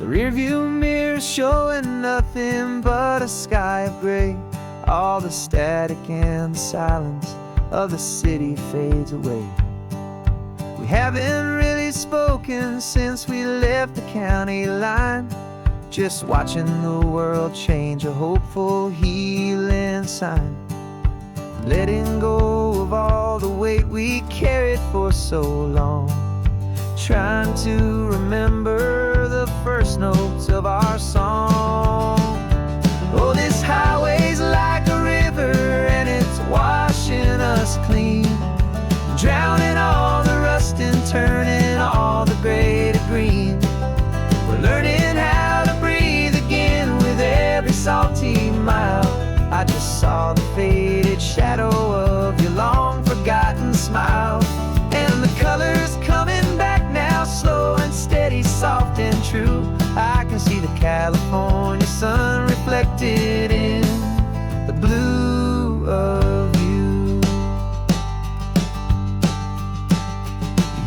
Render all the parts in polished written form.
rearview mirror showing nothing but a sky of gray. All the static and the silence of the city fades away. We haven't really spoken since we left the county line, just watching the world change, a hopeful healing sign. Letting go of all the weight we carried for so long, trying to remember the first notes of our song. Oh, this highway's like a river and it's washing us clean, drowning all the rust and turning all the gray to green. We're learning how to breathe again with every salty mile. I just saw the faded shadow of your long forgotten smile, and the colors coming back now, slow and steady, soft and true. I can see the California sun reflected in the blue of you.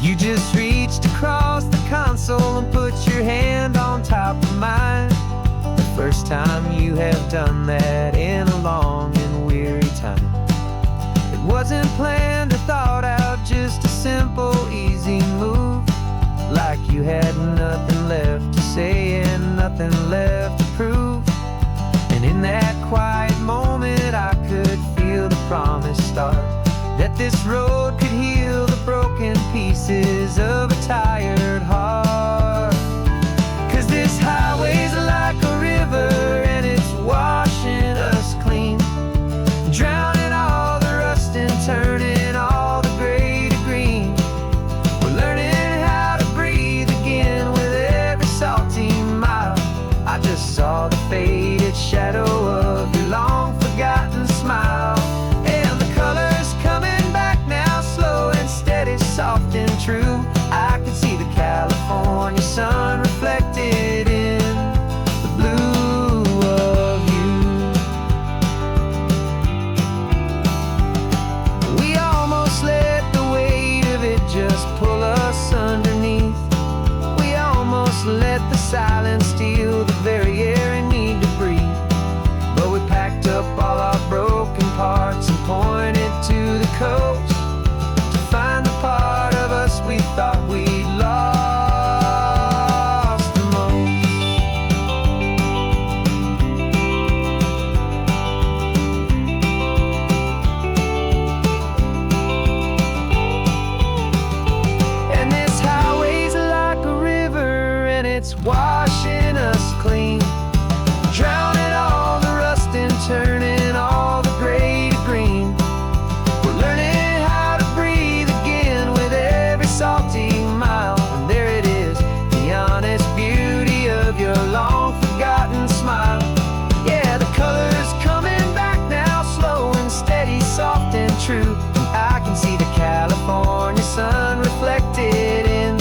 You just reached across the console and put your hand on top of mine. First time you have done that in a long and weary time. It wasn't planned or thought out, just a simple, easy move. Like you had nothing left to say and nothing left to prove. And in that quiet moment I could feel the promise start, that this road could heal the broken pieces of a tired heart. 'Cause this highway's like a river and it's washing us clean, drowning all the rust and turning all the gray to green. We're learning how to breathe again with every salty mile. I just saw the faded shadow of your long forgotten smile, and the colors coming back now, slow and steady, soft and true. I can see the California sun reflected in the blue of you. We almost let the weight of it just pull us underneath. We almost let the silence steal the very air we need to breathe. But we packed up all our broken parts and pointed to the coast to find the part of us we thought we'd lost. It's washing us clean, drowning all the rust and turning all the gray to green. We're learning how to breathe again with every salty mile. And there it is, the honest beauty of your long forgotten smile. Yeah, the colors coming back now, slow and steady, soft and true. I can see the California sun reflected in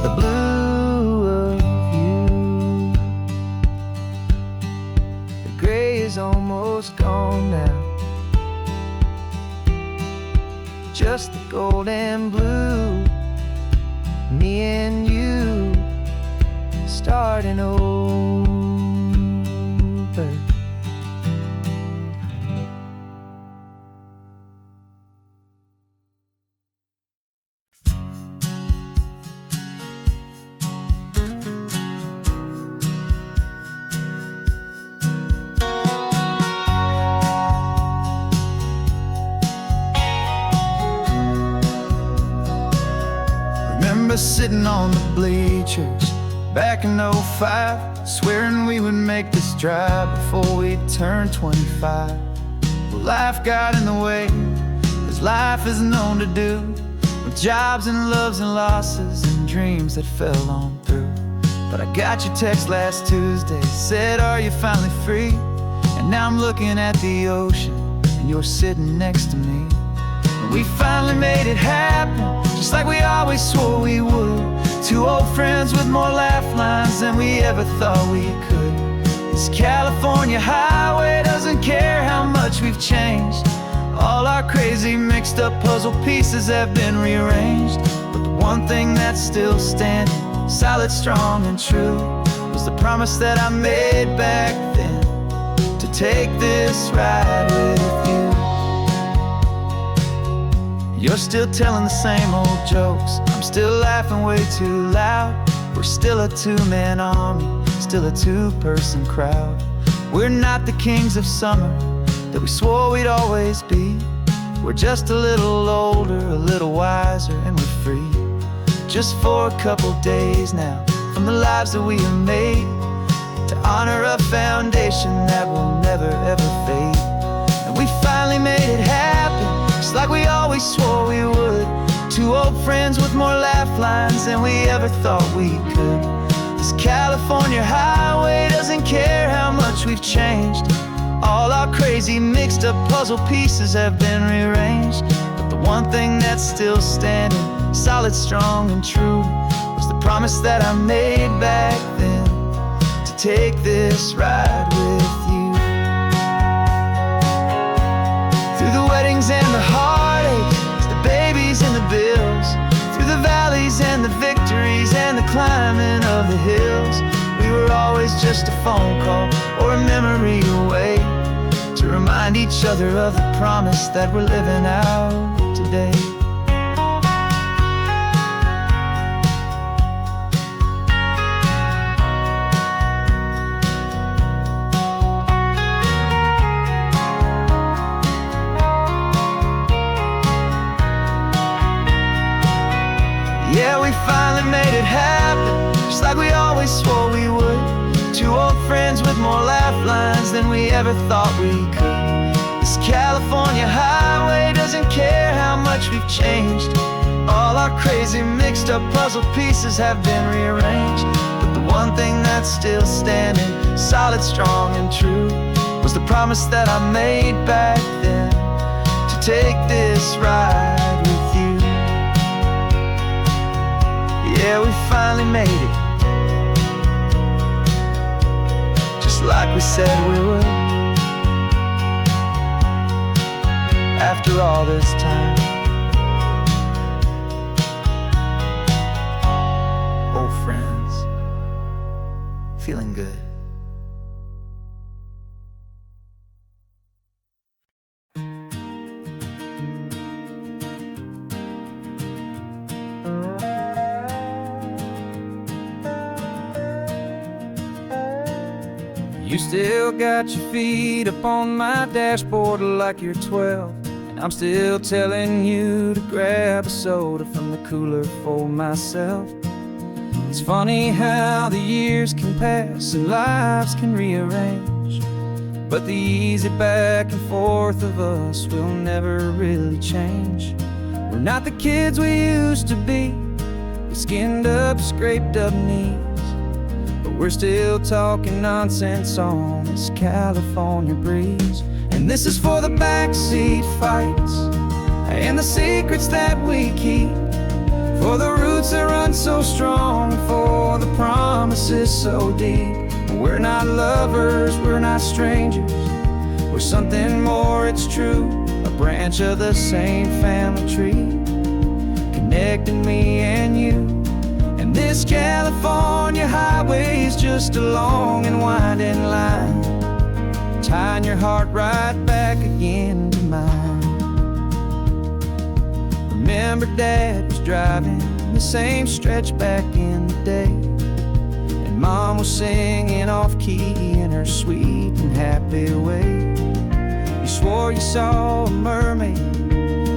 the blue. Almost gone now, just the gold and blue, me and you starting over. Sitting on the bleachers back in '05, swearing we would make this drive before we turned 25. Well, life got in the way, as life is known to do, with jobs and loves and losses and dreams that fell on through. But I got your text last Tuesday, said, are you finally free? And now I'm looking at the ocean and you're sitting next to me. We finally made it happen, just like we always swore we would. Two old friends with more laugh lines than we ever thought we could. This California highway doesn't care how much we've changed. All our crazy mixed up puzzle pieces have been rearranged, but the one thing that's still standing, solid, strong and true, was the promise that I made back then, to take this ride with you. You're still telling the same old jokes, I'm still laughing way too loud. We're still a two-man army, still a two-person crowd. We're not the kings of summer that we swore we'd always be. We're just a little older, a little wiser, and we're free. Just for a couple days now, from the lives that we have made, to honor a foundation that will never ever fade. And we finally made it happen, just like we always swore we would. Two old friends with more laugh lines than we ever thought we could. This California highway doesn't care how much we've changed. All our crazy mixed up puzzle pieces have been rearranged, but the one thing that's still standing, solid, strong, and true, was the promise that I made back then, to take this ride with you. Through the weddings and the heartaches, the babies and the bills, through the valleys and the victories and the climbing of the hills, we were always just a phone call or a memory away, to remind each other of the promise that we're living out today. Yeah, we finally made it happen, just like we always swore we would. Two old friends with more laugh lines than we ever thought we could. This California highway doesn't care how much we've changed. All our crazy mixed up puzzle pieces have been rearranged, but the one thing that's still standing, solid, strong, and true, was the promise that I made back then, to take this ride with you. Yeah, we finally made it, like we said we would. After all this time, old friends, feeling good. You still got your feet up on my dashboard like you're 12, and I'm still telling you to grab a soda from the cooler for myself. It's funny how the years can pass and lives can rearrange, but the easy back and forth of us will never really change. We're not the kids we used to be, with skinned up, scraped up knees, but we're still talking nonsense on this California breeze. And this is for the backseat fights and the secrets that we keep, for the roots that run so strong, for the promises so deep. We're not lovers, we're not strangers, we're something more, it's true, a branch of the same family tree, connecting me and you. And this California highway is just a long and winding line, tying your heart right back again to mine. Remember Dad was driving the same stretch back in the day, and Mom was singing off-key in her sweet and happy way. You swore you saw a mermaid,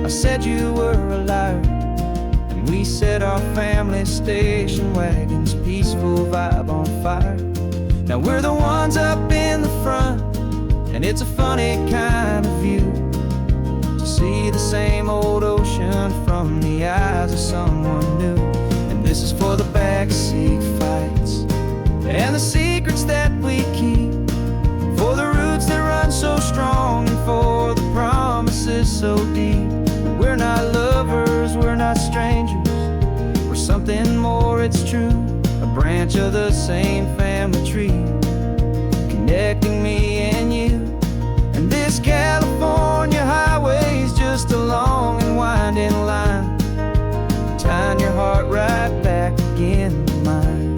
I said you were a liar, and we set our family station wagon's peaceful vibe on fire. Now we're the ones up in the front, and it's a funny kind of view to see the same old ocean from the eyes of someone new. And this is for the backseat fights and the secrets that we keep, for the roots that run so strong, and for the promises so deep. We're not lovers, we're not strangers, we're something more, it's true, a branch of the same family tree, connecting me and you. And this California highway is just a long and winding line, tying your heart right back again to mine.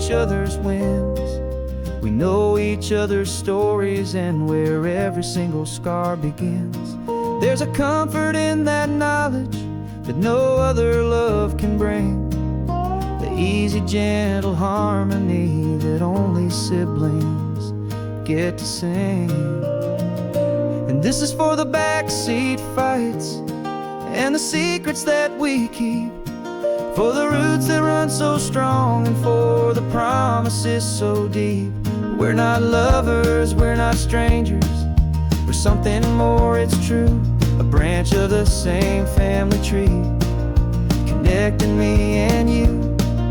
each other's wins. We know each other's stories and where every single scar begins. There's a comfort in that knowledge that no other love can bring. The easy, gentle harmony that only siblings get to sing. And this is for the backseat fights and the secrets that we keep, for the roots that run so strong and for the promises so deep. We're not lovers, we're not strangers, we're something more, it's true. A branch of the same family tree, connecting me and you.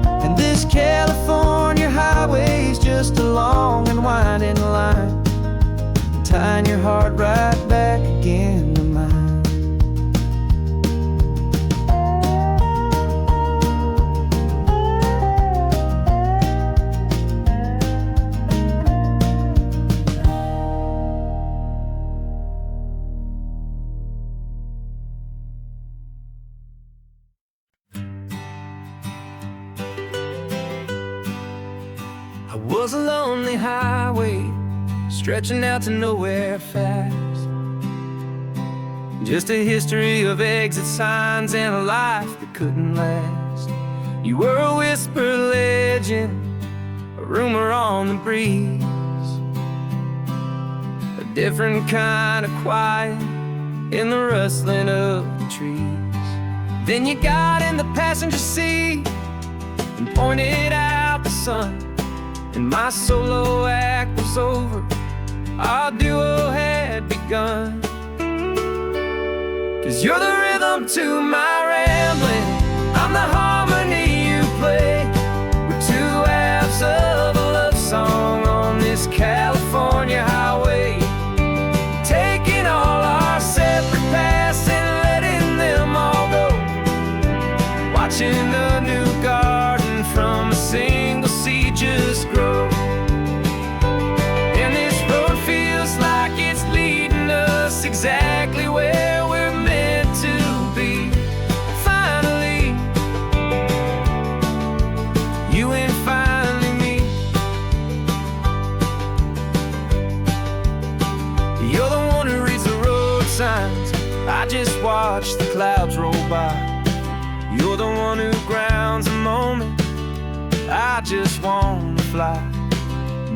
And this California highway's just a long and winding line, tying your heart right back again to mine. I was a lonely highway, stretching out to nowhere fast. Just a history of exit signs and a life that couldn't last. You were a whisper legend, a rumor on the breeze, a different kind of quiet in the rustling of the trees. Then you got in the passenger seat and pointed out the sun, and my solo act was over, our duo had begun. 'Cause you're the rhythm to my rambling, I'm the harmony you play. We're two halves of a love song on this California highway, taking all our separate paths and letting them all go, watching a new garden from a single seed just grow. And this road feels like it's leading us exactly where we're meant to be. Finally, you and finally me. You're the one who reads the road signs, I just watch the clouds roll by. You're the one who grounds a moment, I just wanna fly.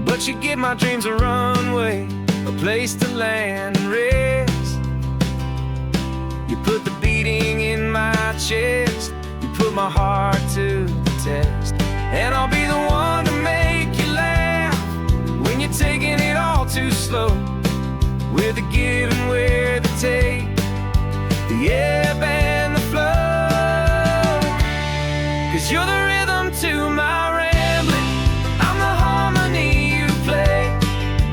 But you give my dreams a runway, a place to land and rest. You put the beating in my chest, you put my heart to the test. And I'll be the one to make you laugh when you're taking it all too slow. We're the give and we're the take, the ebb and the flow. 'Cause you're the rhythm to my rambling, I'm the harmony you play.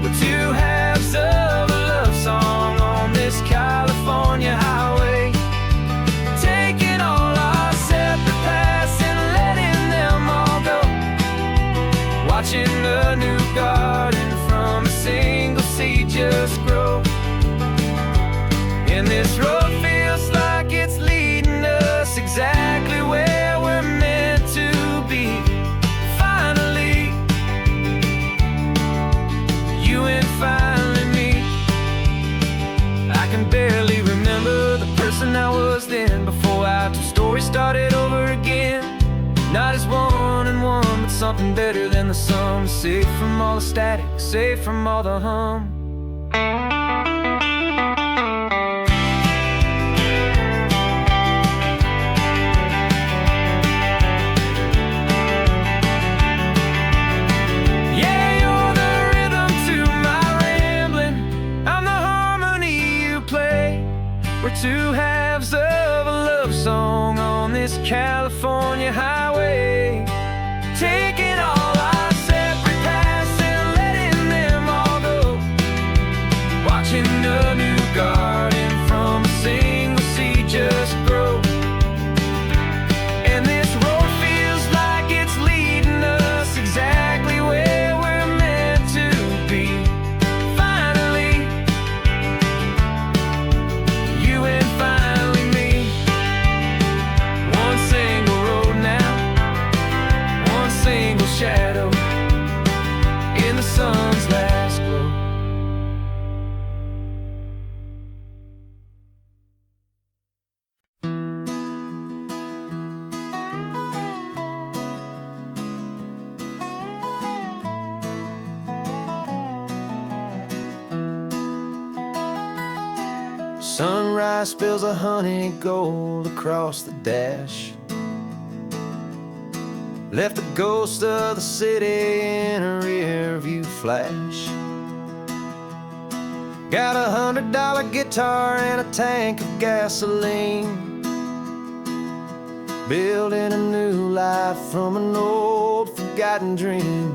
We're two halves of a love song on this California highway, taking all our separate paths and letting them all go, watching a new garden from a single seed just grow. And this road feels like it's leading us exactly where we're meant to be. Finally, you and finally me. I can barely remember the person I was then, before our two stories started over again. Not as one and one, but something better than the sum. Safe from all the static, safe from all the hum. We're two halves of a love song on this California highway, taking all our separate paths and letting them all go, watching a new garden from a single seed just grow. And this road feels like it's leading us exactly where we're meant to be. Finally, you and finally me. One single road now, one single Sunrise spills a honey gold across the dash. Left the ghost of the city in a rear view flash. Got a $100 guitar and a tank of gasoline, building a new life from an old forgotten dream.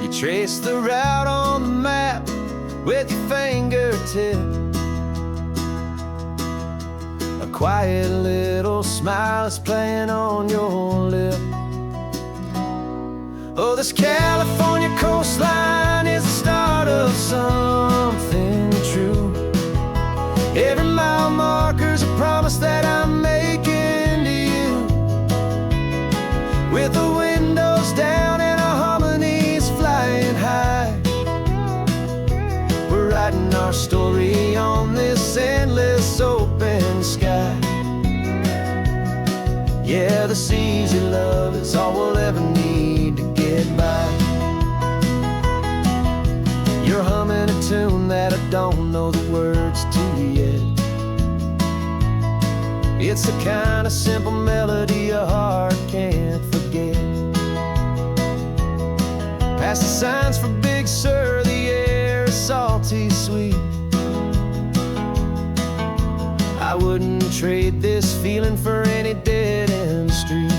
You trace the route on the map with your fingertip, a quiet little smile is playing on your lip. Oh, this California coastline is the start of something true. Every mile marker's a promise that I'm making to you. With the windows down and our harmonies flying high, we're writing our story on this endless open sky. Yeah, this easy love is all we'll ever need to get by. You're humming a tune that I don't know the words to yet. It's the kind of simple melody a heart can't forget. Past the signs for Big Sur, the air is salty sweet. I wouldn't trade this feeling for any dead-end street.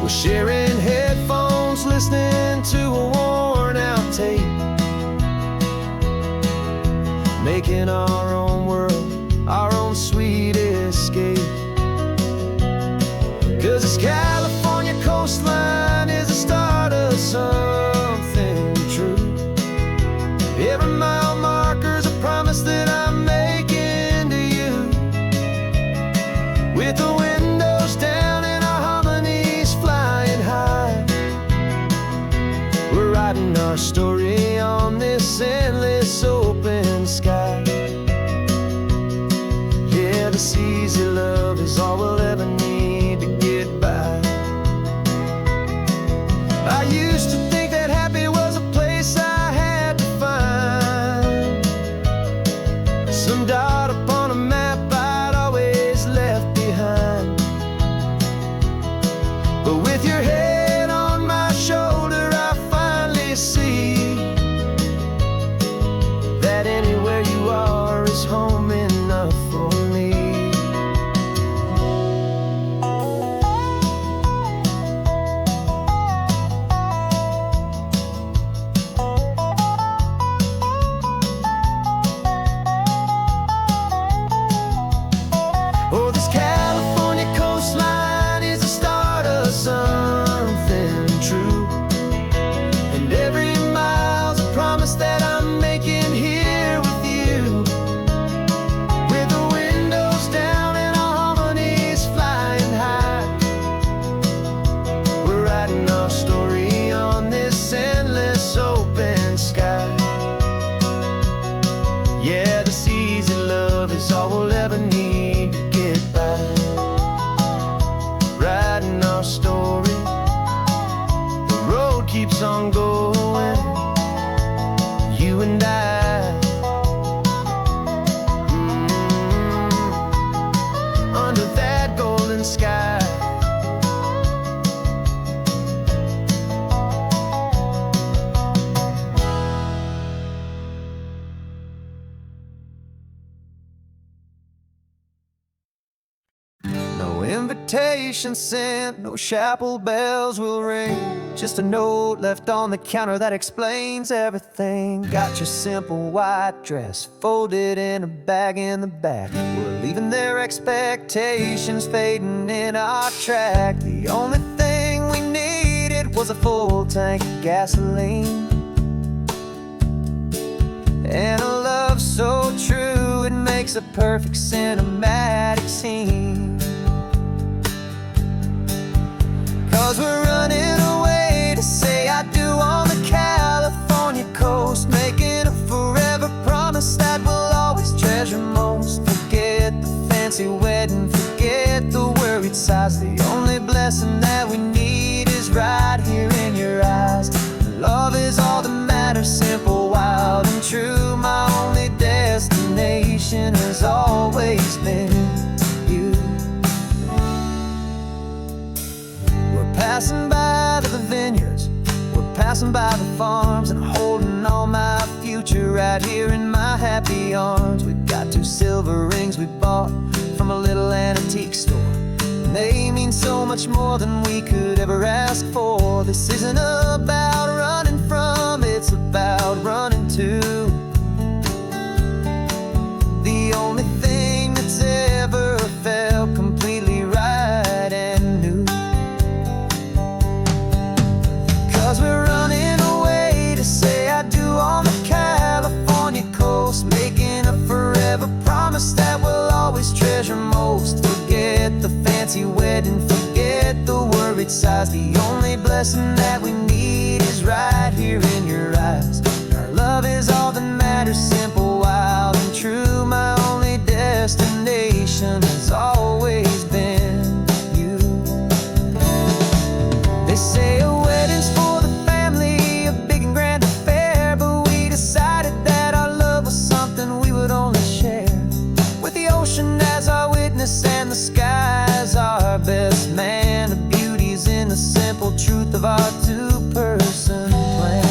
We're sharing headphones, listening to a worn-out tape, making our own world, our own sweet escape. 'Cause this California coastline is the start of something true. Every mile marker's a promise that I'm making to you. With the windows down and our harmonies flying high, we're writing our story on this endless open sky. Yeah, this easy love is all we'll ever need to get by. I used to think that happy was a place I had to find, some dot upon a map I'd always left behind. But with your head on my shoulder, I finally see that anywhere you are is home enough for me. Oh, this California coastline is the start of something true. And every mile's a promise that I'm making here with you. With the windows down and our harmonies flying high, we're writing our story on this endless open sky. Yeah, this easy love is all we'll ever need to get by. Writing our story, the road keeps on going, you and I. Under that golden sky. No invitation sent, no chapel bells will ring, just a note left on the counter that explains everything. Got your simple white dress folded in a bag in the back. We're leaving their expectations fading in our track. The only thing we needed was a full tank of gasoline, and a love so true it makes a perfect cinematic scene. 'Cause we're running away to say I do on the California coast, making a forever promise that we'll always treasure most. Forget the fancy wedding, forget the worried sighs. The only blessing that we need is right here in your eyes. Love is all that matters, simple, wild, and true. My only passing by the farms and holding all my future right here in my happy arms. We've got 2 silver rings we bought from a little antique store, and they mean so much more than we could ever ask for. This isn't about running from, it's about running to the only thing that's ever felt completely right and new. 'Cause we're running away to say I do on the California coast, making a forever promise that we'll always treasure most. Forget the fancy wedding, forget the worried sighs. The only blessing that we need is right here in your eyes. Our love is all that matters, simple, wild, and true. My only destination has always been you. They say a wedding's for the family, a big and grand affair, but we decided that our love was something we would only share with the ocean as our witness and the sky as our best man. The beauty's in the simple truth of our 2-person plan.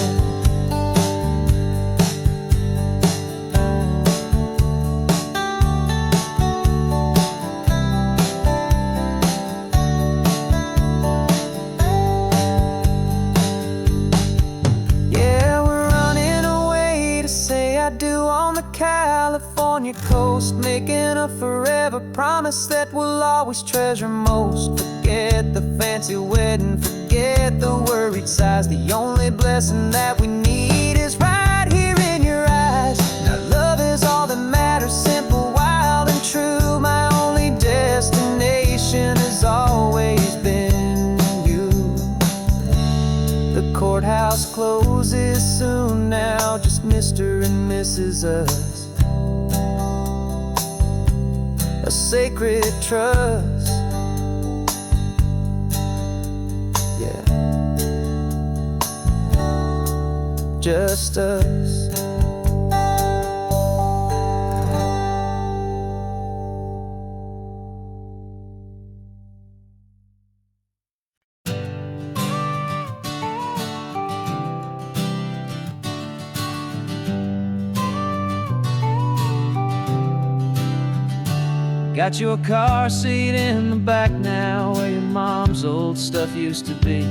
California coast, making a forever promise that we'll always treasure most. Forget the fancy wedding, forget the worried sighs. The only blessing that we need is right here in your eyes. Now love is all that matters, simple, wild, and true. My only destination has always been you. The courthouse closes soon now, just Mr. and Mrs. Us, a sacred trust. Yeah, just us. Got your car seat in the back now, where your mom's old stuff used to be.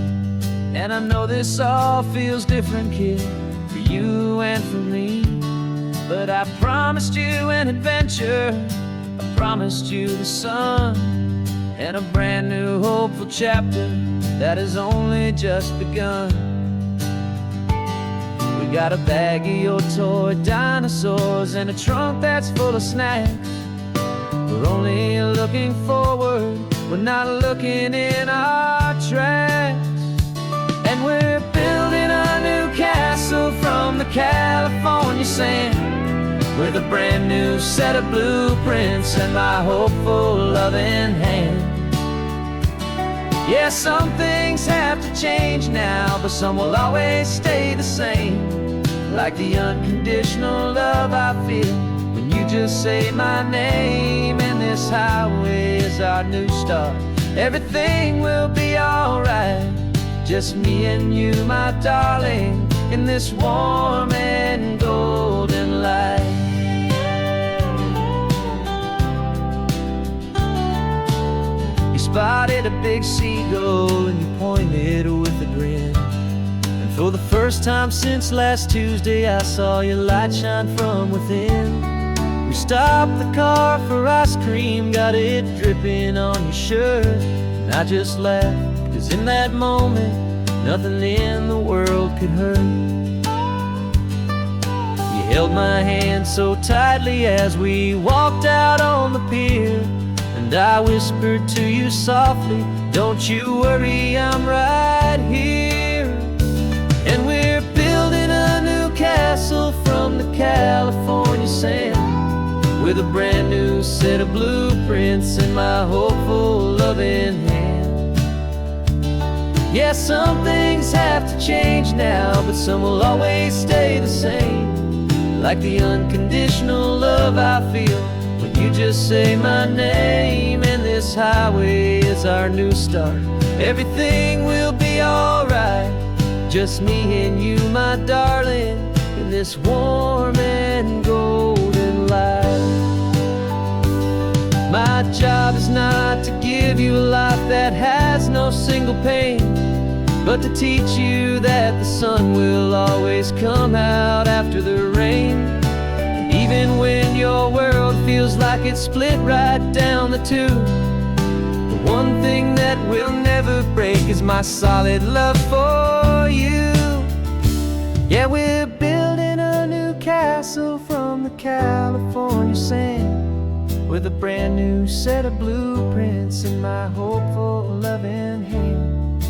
And I know this all feels different, kid, for you and for me. But I promised you an adventure, I promised you the sun, and a brand new hopeful chapter that has only just begun. We got a bag of your toy dinosaurs and a trunk that's full of snacks. We're only looking forward, we're not looking in our tracks. And we're building a new castle from the California sand, with a brand new set of blueprints and my hopeful loving hand. Yeah, some things have to change now, but some will always stay the same. Like the unconditional love I feel when you just say my name. And this highway is our new start, everything will be alright. Just me and you, my darling, in this warm and golden light. You spotted a big seagull and you pointed with a grin. And for the first time since last Tuesday, I saw your light shine from within. We stopped the car for ice cream, got it dripping on your shirt. And I just laughed, 'cause in that moment, nothing in the world could hurt. You held my hand so tightly as we walked out on the pier, and I whispered to you softly, don't you worry, I'm right here. And we're building a new castle from the California sand, with a brand new set of blueprints in my hopeful loving hand. Yeah, some things have to change now, but some will always stay the same. Like the unconditional love I feel when you just say my name. And this highway is our new start, everything will be alright. Just me and you, my darling, in this warm and golden life. My job is not to give you a life that has no single pain, but to teach you that the sun will always come out after the rain. Even when your world feels like it's split right down the two, the one thing that will never break is my solid love for you. Yeah, we're building a new castle from the California sand, with a brand new set of blueprints in my hopeful, loving hand.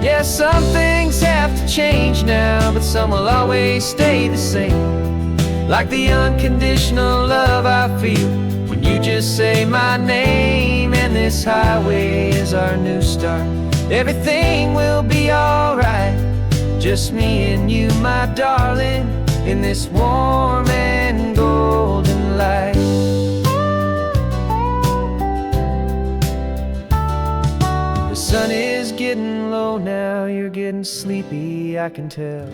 Yeah, some things have to change now, but some will always stay the same. Like the unconditional love I feel when you just say my name. And this highway is our new start. Everything will be alright. Just me and you, my darling, in this warm and golden light. The sun is getting low now, you're getting sleepy, I can tell.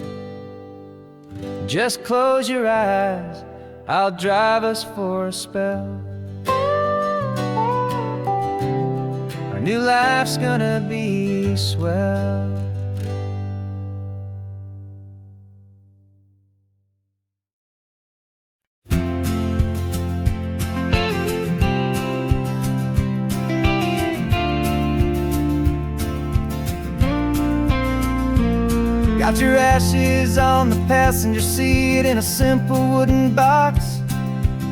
Just close your eyes, I'll drive us for a spell. Our new life's gonna be swell. Got your ashes on the passenger seat in a simple wooden box.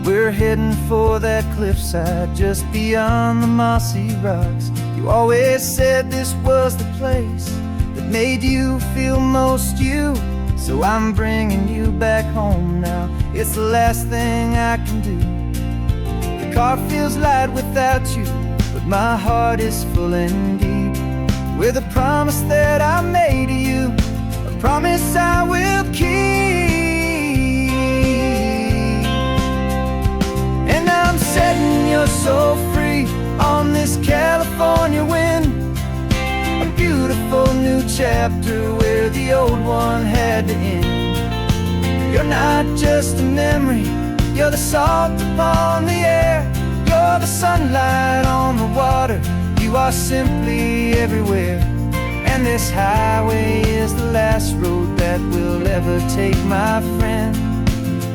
We're heading for that cliffside just beyond the mossy rocks. You always said this was the place that made you feel most you. So I'm bringing you back home now. It's the last thing I can do. The car feels light without you, but my heart is full and deep with a promise that I made to you. Promise I will keep. And I'm setting your soul free on this California wind. A beautiful new chapter where the old one had to end. You're not just a memory, you're the salt upon the air. You're the sunlight on the water, you are simply everywhere. And this highway is the last road that we'll ever take, my friend.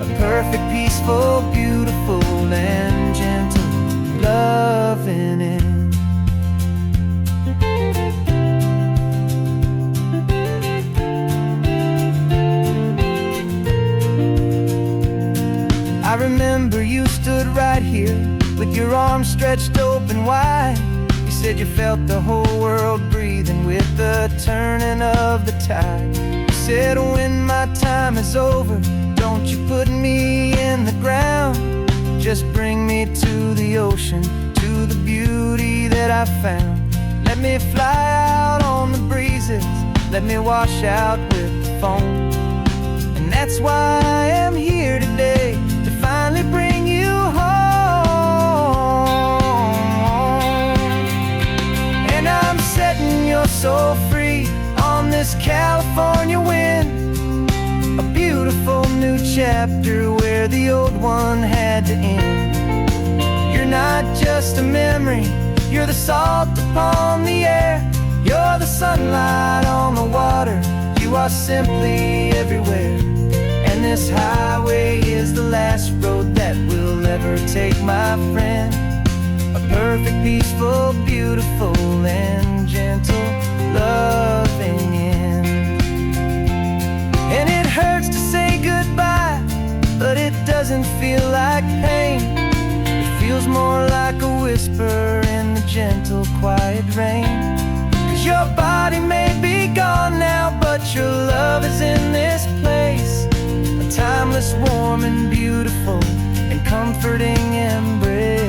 A perfect, peaceful, beautiful, and gentle loving end. I remember you stood right here with your arms stretched open wide. You said you felt the whole world breathing with the turning of the tide. You said when my time is over, don't you put me in the ground. Just bring me to the ocean, to the beauty that I found. Let me fly out on the breezes, let me wash out with the foam. And that's why I am here today, to finally bring you home. And I'm setting your soul free on this California wind. A beautiful new chapter where the old one had to end. You're not just a memory, you're the salt upon the air. You're the sunlight on the water, you are simply everywhere. And this highway is the last road that we'll ever take, my friend. A perfect, peaceful, beautiful, and gentle loving end. And it hurts to say goodbye, but it doesn't feel like pain. It feels more like a whisper in the gentle, quiet rain. 'Cause your body may be gone now, but your love is in this place. A timeless, warm, and beautiful, and comforting embrace.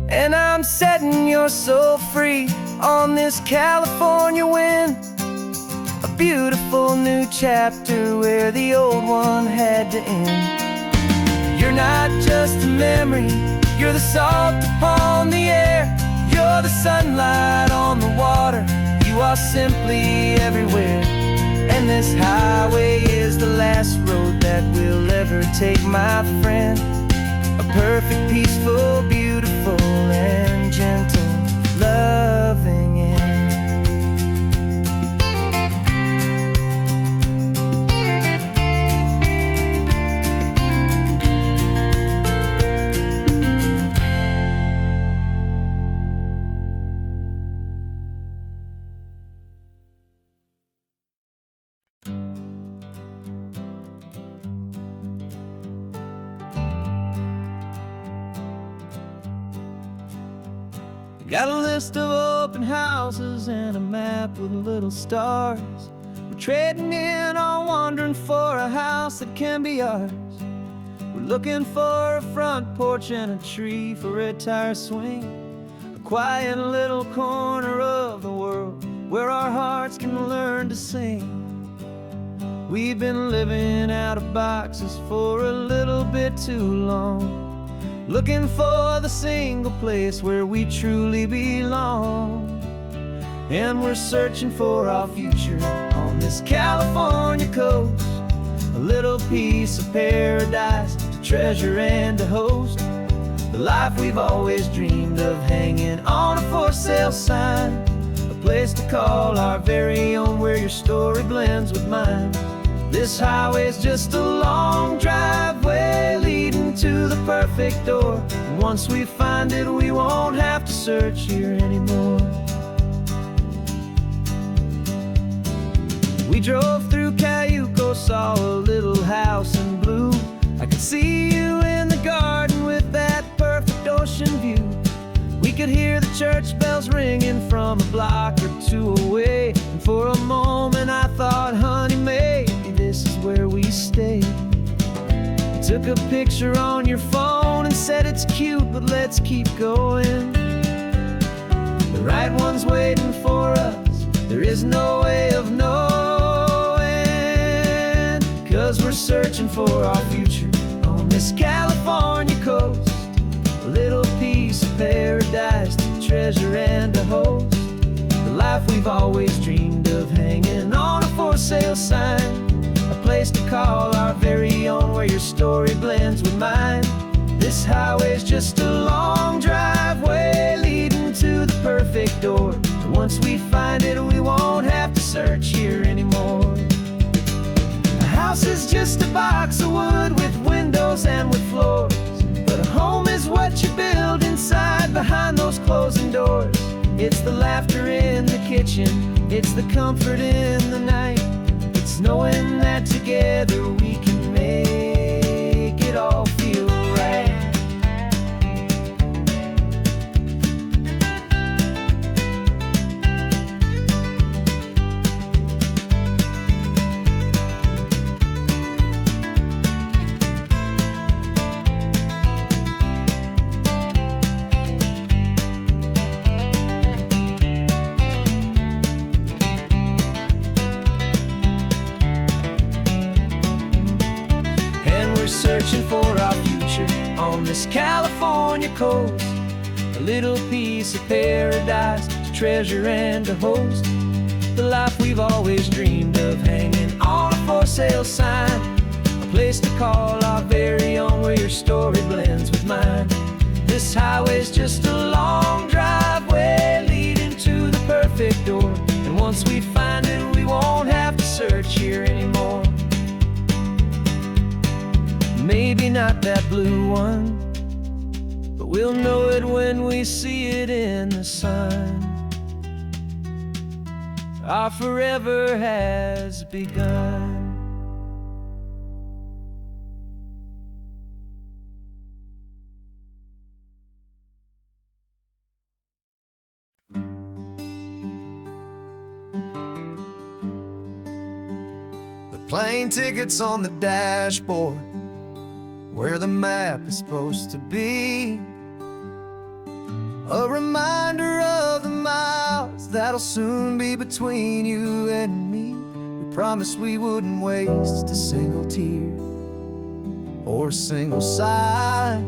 And I'm setting your soul free on this California wind. A beautiful new chapter where the old one had to end. You're not just a memory, you're the salt upon the air. You're the sunlight on the water, You are simply everywhere, and this highway is the last road that we'll ever take, my friend. A perfect, peaceful, beautiful, and gentle, loving end. Got a list of open houses and a map with little stars. We're trading in on wandering for a house that can be ours. We're looking for a front porch and a tree for a tire swing, a quiet little corner of the world where our hearts can learn to sing. We've been living out of boxes for a little bit too long, looking for the single place where we truly belong. And we're searching for our future on this California coast, a little piece of paradise to treasure and to host, the life we've always dreamed of, hanging on a for sale sign, a place to call our very own where your story blends with mine. This highway's just a long driveway leading to the perfect door. And once we find it, we won't have to search here anymore. We drove through Cayuco, saw a little house in blue. I could see you in the garden with that perfect ocean view. We could hear the church bells ringing from a block or two away. And for a moment I thought, honey, maybe this is where we stay. You took a picture on your phone and said it's cute, but let's keep going. The right one's waiting for us, there is no way of knowing, 'cause we're searching for our future on this California coast, a little piece of paradise to treasure and to host, the life we've always dreamed of, hanging on a for sale sign, a place to call our very own where your story blends with mine. This highway's just a long driveway leading to the perfect door. And once we find it, we won't have to search here anymore. A house is just a box of wood with windows and with floors, but a home is what you build inside behind those closing doors. It's the laughter in the kitchen, it's the comfort in the night, it's knowing that together we can make it all feel right. Searching for our future on this California coast, a little piece of paradise to treasure and to host, the life we've always dreamed of, hanging on a for sale sign, a place to call our very own where your story blends with mine. This highway's just a long driveway leading to the perfect door, and once we find it, we won't have to search here anymore. Maybe not that blue one, but we'll know it when we see it in the sun. Our forever has begun. The plane tickets on the dashboard, where the map is supposed to be, a reminder of the miles that'll soon be between you and me. We promised we wouldn't waste a single tear or a single sigh.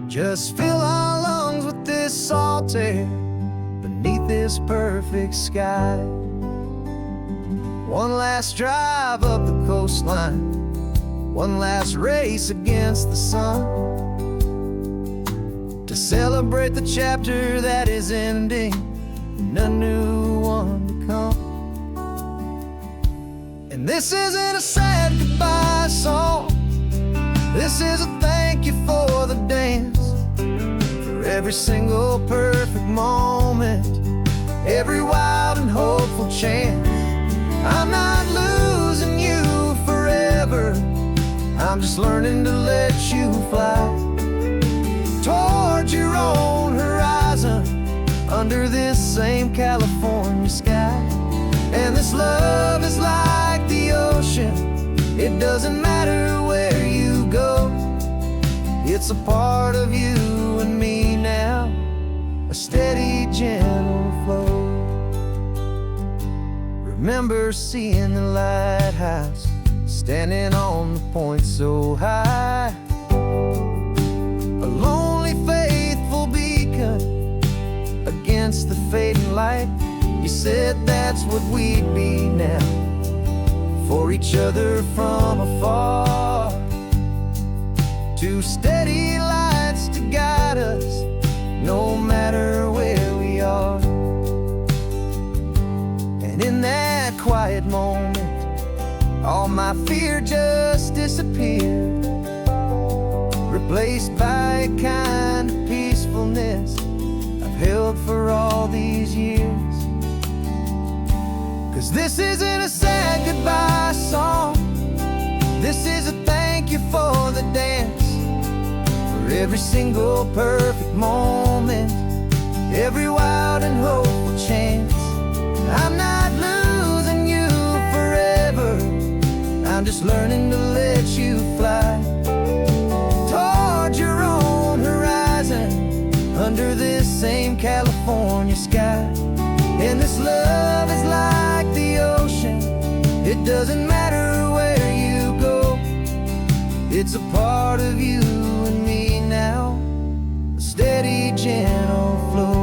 Just fill our lungs with this salt air beneath beneath this perfect sky. One last drive up the coastline, one last race against the sun, to celebrate the chapter that is ending and a new one to come. And this isn't a sad goodbye song, this is a thank you for the dance, for every single perfect moment, every wild and hopeful chance. I'm not losing you forever, I'm just learning to let you fly towards your own horizon, under this same California sky. And this love is like the ocean, it doesn't matter where you go, it's a part of you and me now, a steady, gentle flow. Remember seeing the lighthouse, standing on the point so high, a lonely, faithful beacon against the fading light. You said that's what we'd be now, for each other from afar. Two steady lights to guide us, no matter where we are. And in that quiet moment, all my fear just disappeared, replaced by a kind of peacefulness I've held for all these years. 'Cause this isn't a sad goodbye song, this is a thank you for the dance, for every single perfect moment, every wild and hopeful chance. I'm not losing you forever, I'm just learning to let you fly towards your own horizon, under this same California sky. And this love is like the ocean, it doesn't matter where you go, it's a part of you and me now, a steady, gentle flow.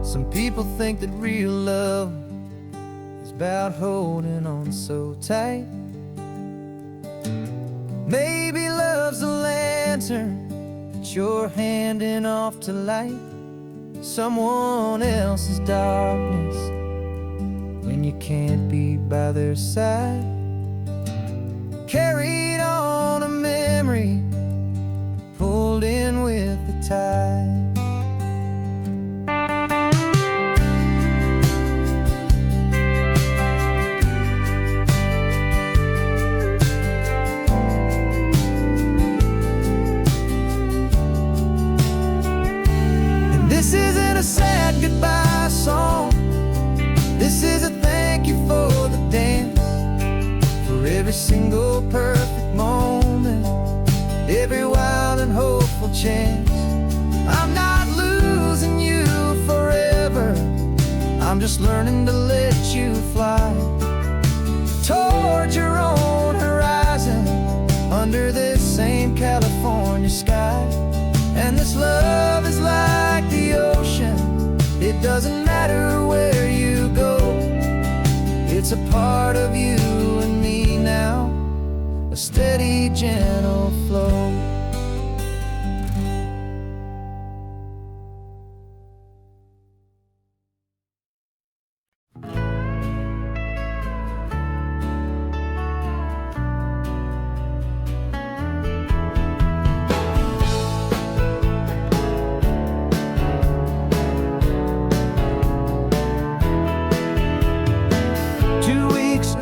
Some people think that real love is about holding on so tight. Maybe love's a lantern that you're handing off to light someone else's darkness when you can't be by their side. Carried on a memory, pulled in with the tide. This isn't a sad goodbye song, this is a thank you for the dance, for every single perfect moment, every wild and hopeful chance. I'm not losing you forever, I'm just learning to let you fly towards your own horizon, under this same California sky. And this love is like the ocean, it doesn't matter where you go, it's a part of you and me now, a steady, gentle flow.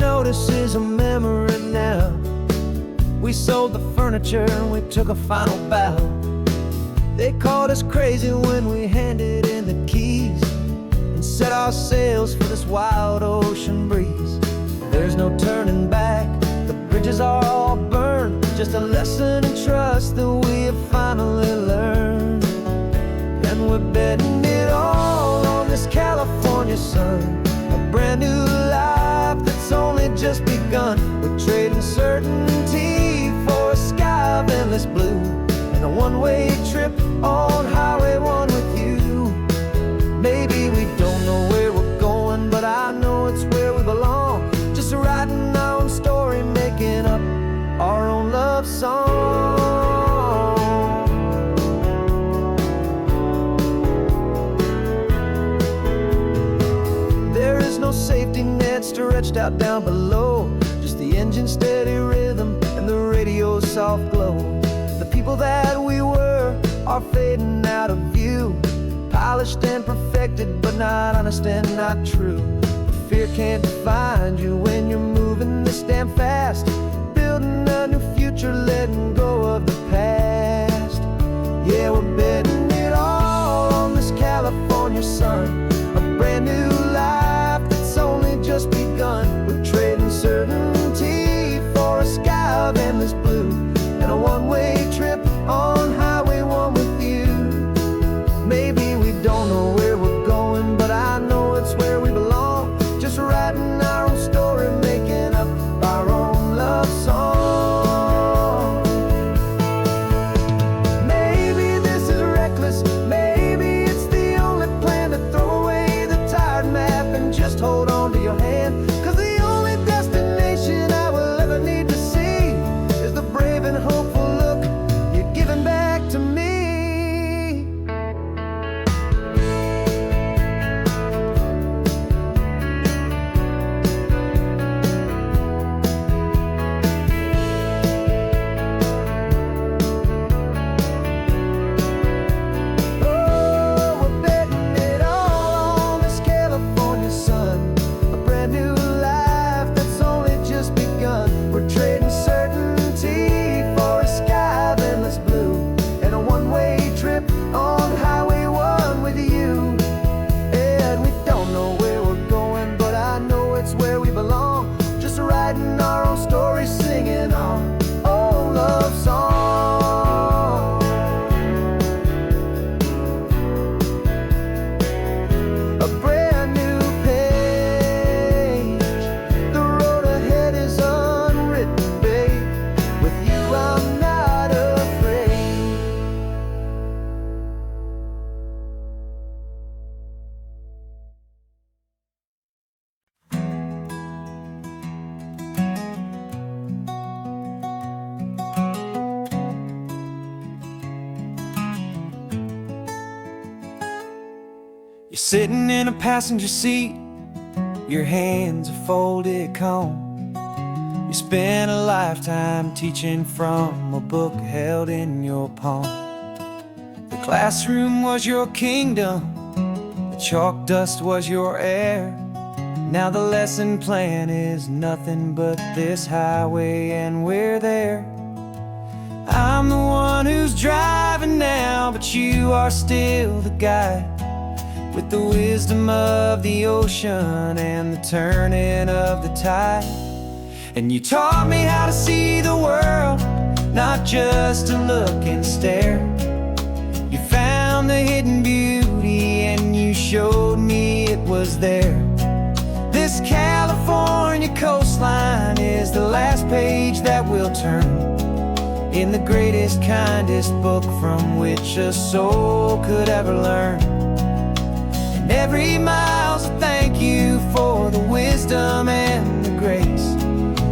Notice is a memory now. We sold the furniture and we took a final bow. They called us crazy when we handed in the keys and set our sails for this wild ocean breeze. There's no turning back, the bridges are all burned, just a lesson in trust that we have finally learned. And we're betting it all on this California sun, a brand new life that's only just begun. We're trading certainty for a sky of endless blue, and a one-way trip on Highway 1 with you. stretched out down below. Just the engine's steady rhythm and the radio's soft glow. The people that we were are fading out of view, polished and perfected, but not honest and not true. Fear can't find you when you're moving this damn fast, building a new future, letting go of the past. Yeah, we're betting it all on this California sun, a brand new life that's only just begun. We're trading certainty for a sky of endless blue, and a one-way trip on Highway 1 with you. Maybe we don't know where we're going, but I know it's where we belong. Just writing our own story, making up our own love song. Maybe this is reckless, maybe it's the only plan to throw away the tired map and just hold on to your hand. 'Cause the only destination I will ever need to see is the brave and hopeful look you're giving back to me. You're sitting in a passenger seat, your hands are folded calm. You spent a lifetime teaching from a book held in your palm. The classroom was your kingdom, the chalk dust was your air. Now the lesson plan is nothing but this highway, and we're there. I'm the one who's driving now, but you are still the guide, with the wisdom of the ocean and the turning of the tide. And you taught me how to see the world, not just to look and stare. You found the hidden beauty and you showed me it was there. This California coastline is the last page that we'll turn in the greatest, kindest book from which a soul could ever learn. And every mile's a thank you for the wisdom and the grace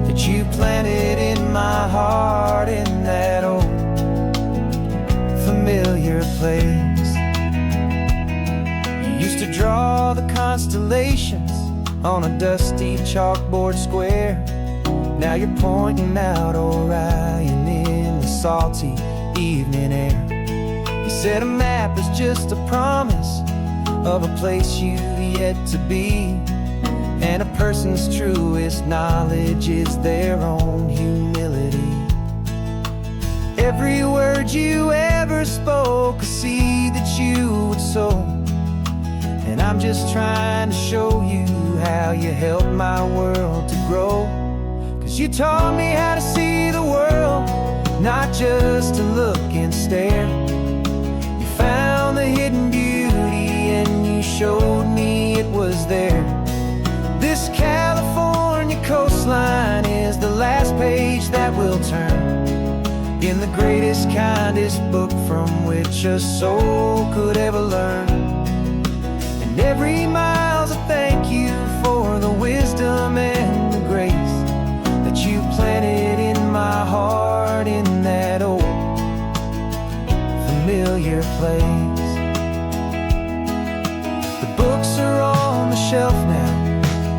that you planted in my heart in that old familiar place. You used to draw the constellations on a dusty chalkboard square. Now you're pointing out Orion in the salty evening air. You said a map is just a promise of a place you've yet to be, and a person's truest knowledge is their own humility. Every word you ever spoke, a seed that you would sow, and I'm just trying to show you how you helped my world to grow. 'Cause you taught me how to see the world, not just to look and stare. You found the hidden beauty and you showed me it was there. This California coastline is the last page that we'll turn in the greatest, kindest book from which a soul could ever learn. And every mile's a thank you for the wisdom and the grace that you planted in my heart in that old familiar place. The books are on the shelf now,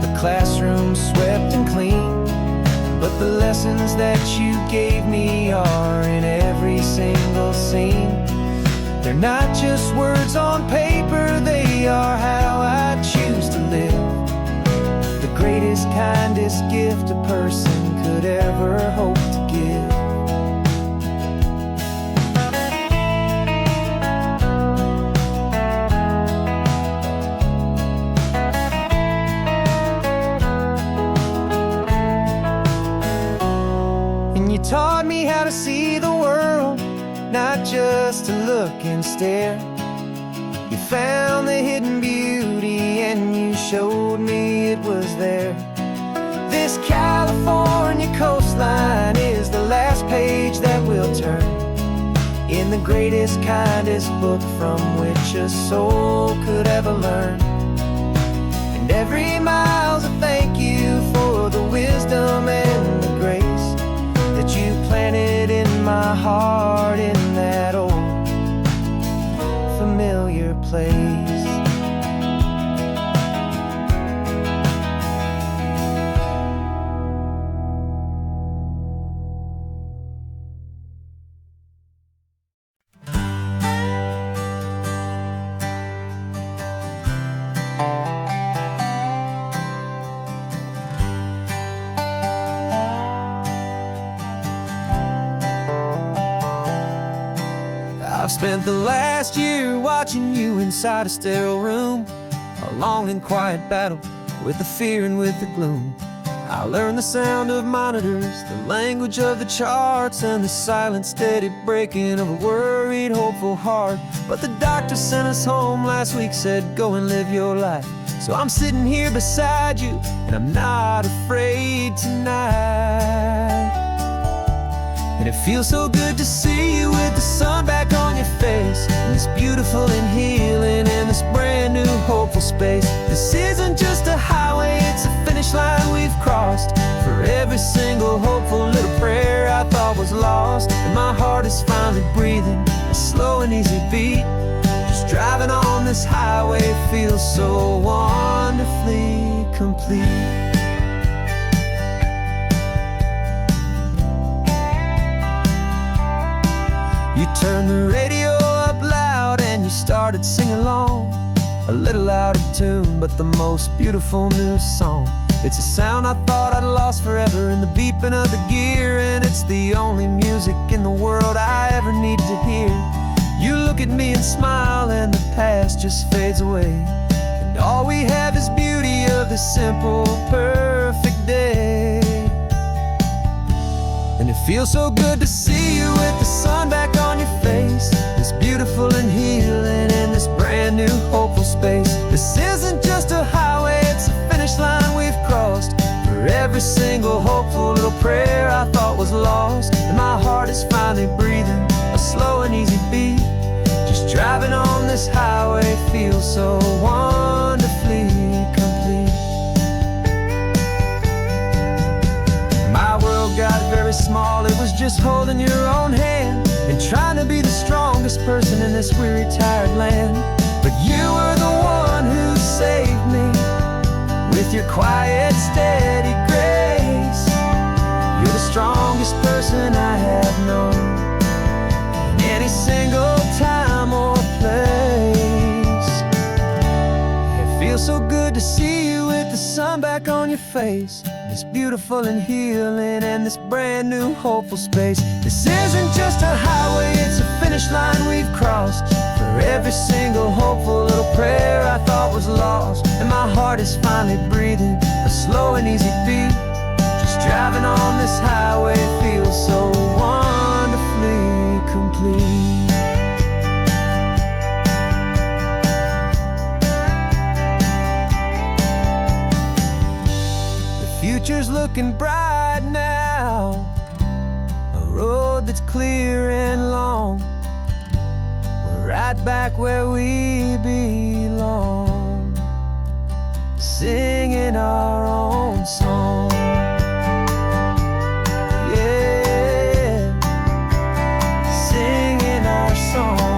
the classroom swept and clean, but the lessons that you gave me are in every single scene. They're not just words on paper, they are how I choose to live. The greatest, kindest gift a person could ever hope to give. And you taught me how to see the world, not just to look and stare. You found the hidden beauty and you showed me it was there. This California coastline is the last page that we'll turn in the greatest, kindest book from which a soul could ever learn. And every mile's a thank you for the wisdom and the grace that you planted in my heart in that old familiar place. I've spent the last year watching you inside a sterile room, a long and quiet battle with the fear and with the gloom. I learned the sound of monitors, the language of the charts, and the silent, steady breaking of a worried, hopeful heart. But the doctor sent us home last week, said, go and live your life. So I'm sitting here beside you, and I'm not afraid tonight. And it feels so good to see you with the sun back on your face, and this beautiful and healing in this brand new hopeful space. This isn't just a highway, it's a finish line we've crossed. For every single hopeful little prayer I thought was lost, and my heart is finally breathing a slow and easy beat. Just driving on this highway feels so wonderfully complete. You turned the radio up loud and you started singing along, a little out of tune, but the most beautiful new song. It's a sound I thought I'd lost forever in the beeping of the gear, and it's the only music in the world I ever need to hear. You look at me and smile and the past just fades away, and all we have is beauty of this simple, perfect day. And it feels so good to see you with the sun back on your face, this beautiful and healing in this brand new hopeful space. This isn't just a highway, it's a finish line we've crossed. For every single hopeful little prayer I thought was lost, and my heart is finally breathing a slow and easy beat. Just driving on this highway feels so wonderfully complete. My world got very small, it was just holding your own hand and trying to be the strongest person in this weary, tired land. But you were the one who saved me with your quiet, steady grace. You're the strongest person I have known in any single time or place. It feels so good to see you with the sun back on your face, this beautiful and healing and this brand new hopeful space. This isn't just a highway, it's a finish line we've crossed. For every single hopeful little prayer I thought was lost, and my heart is finally breathing a slow and easy beat. Just driving on this highway feels so wonderfully complete. Future's looking bright now, a road that's clear and long. We're right back where we belong, singing our own song. Yeah, singing our song.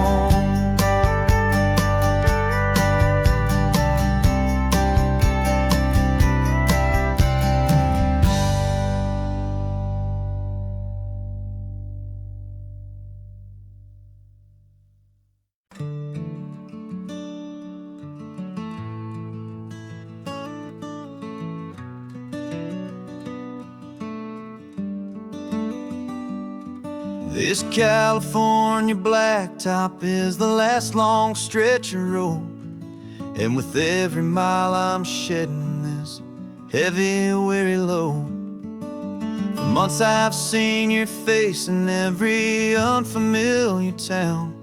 This California blacktop is the last long stretch of road, and with every mile I'm shedding this heavy, weary load. For months I've seen your face in every unfamiliar town,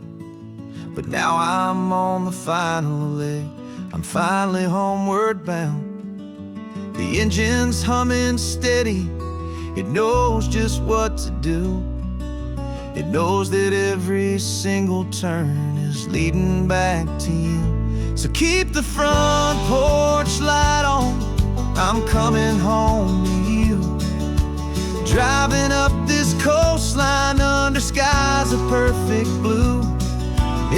but now I'm on the final leg, I'm finally homeward bound. The engine's humming steady, it knows just what to do. It knows that every single turn is leading back to you. So keep the front porch light on, I'm coming home to you. Driving up this coastline under skies of perfect blue.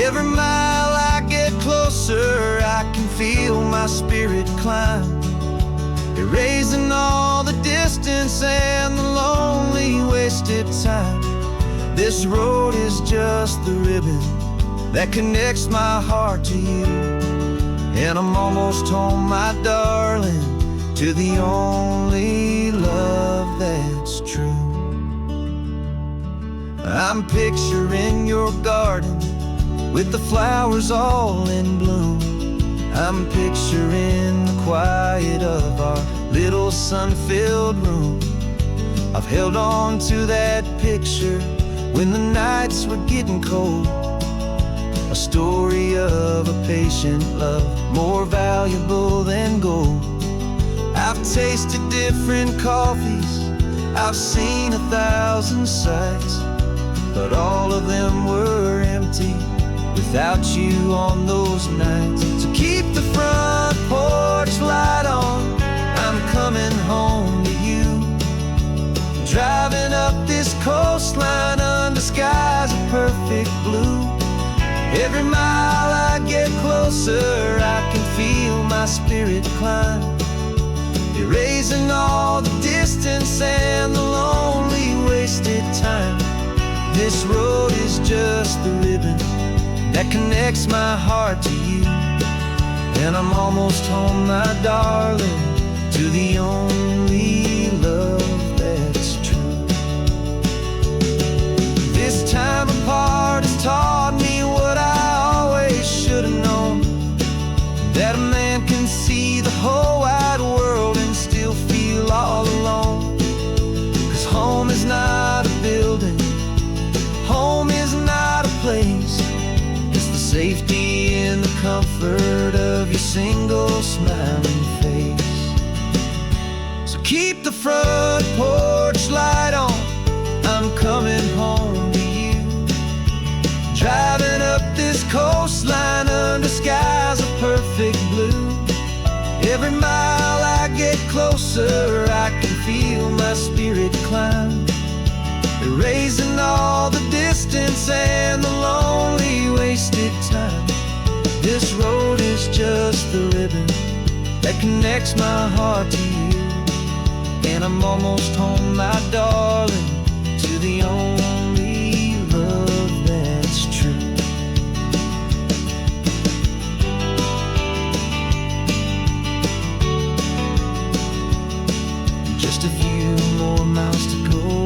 Every mile I get closer, I can feel my spirit climb, erasing all the distance and the lonely wasted time. This road is just the ribbon that connects my heart to you, and I'm almost home, my darling, to the only love that's true. I'm picturing your garden with the flowers all in bloom. I'm picturing the quiet of our little sun-filled room. I've held on to that picture when the nights were getting cold, a story of a patient love, more valuable than gold. I've tasted different coffees, I've seen 1,000 sights, but all of them were empty without you on those nights. So keep the front porch light on, I'm coming home to you. Driving up this coastline under skies of perfect blue. Every mile I get closer, I can feel my spirit climb, erasing all the distance and the lonely wasted time. This road is just the ribbon that connects my heart to you, and I'm almost home, my darling, to the only love that's true. This time apart has taught me what I always should have known, that a man can see the whole wide world and still feel all alone. 'Cause home is not a building, home is not a place, it's the safety and the comfort of your single smiling face. So keep the front porch light on, I'm coming home to you. Driving up this coastline under skies of perfect blue. Every mile I get closer, I can feel my spirit climb, erasing all the distance and the lonely wasted time. This road is just the ribbon that connects my heart to you, and I'm almost home, my darling, to the only love that's true. Just a few more miles to go,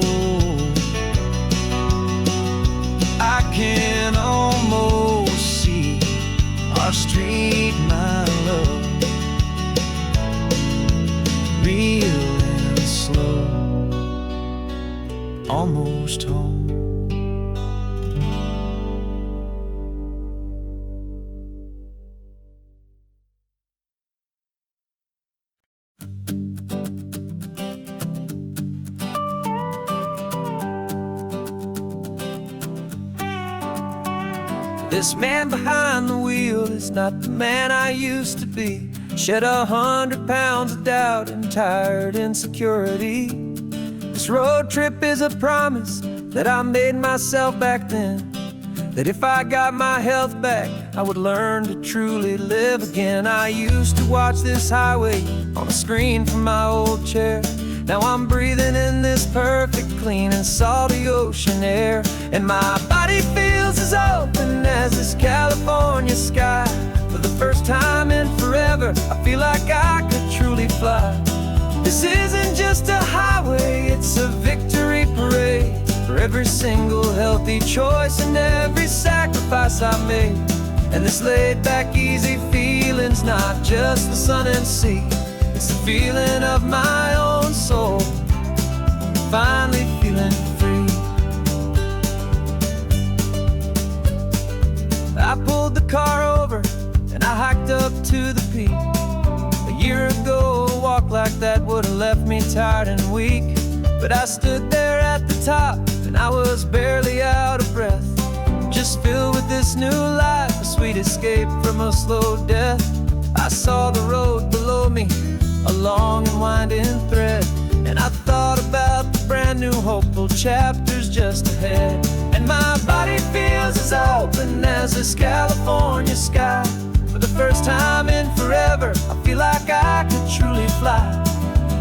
I can almost see our street, my love, real and slow, almost home. This man behind the wheel is not the man I used to be. Shed 100 pounds of doubt and tired insecurity. This road trip is a promise that I made myself back then, that if I got my health back, I would learn to truly live again. I used to watch this highway on a screen from my old chair. Now I'm breathing in this perfect, clean and salty ocean air, and my body feels as open as this California sky. For the first time in forever, I feel like I could truly fly. This isn't just a highway, it's a victory parade for every single healthy choice and every sacrifice I made. And this laid back easy feeling's not just the sun and sea, it's the feeling of my own soul, finally feeling free. I pulled the car over and I hiked up to the peak. A year ago, a walk like that would've left me tired and weak. But I stood there at the top and I was barely out of breath, just filled with this new life, a sweet escape from a slow death. I saw the road below me, a long and winding thread, and I thought about the brand new hopeful chapters just ahead. And my body feels as open as this California sky. For the first time in forever, I feel like I could truly fly.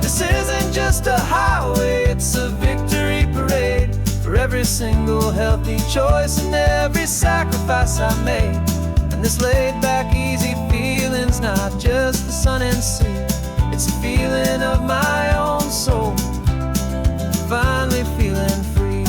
This isn't just a highway, it's a victory parade for every single healthy choice and every sacrifice I made. And this laid back easy feeling's not just the sun and sea, it's a feeling of my own soul, finally feeling free.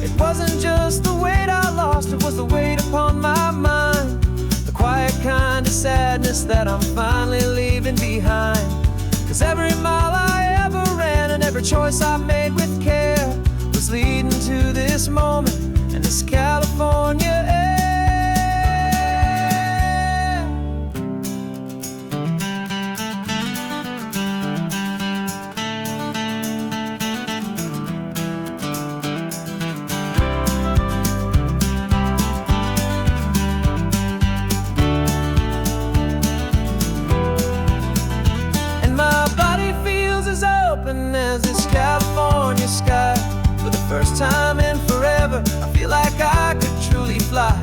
It wasn't just the weight I lost, it was the weight upon my mind, the quiet kind of sadness that I'm finally leaving behind. 'Cause every mile I ever ran and every choice I made with care was leading to this moment and this California air. As this California sky, for the first time in forever, I feel like I could truly fly.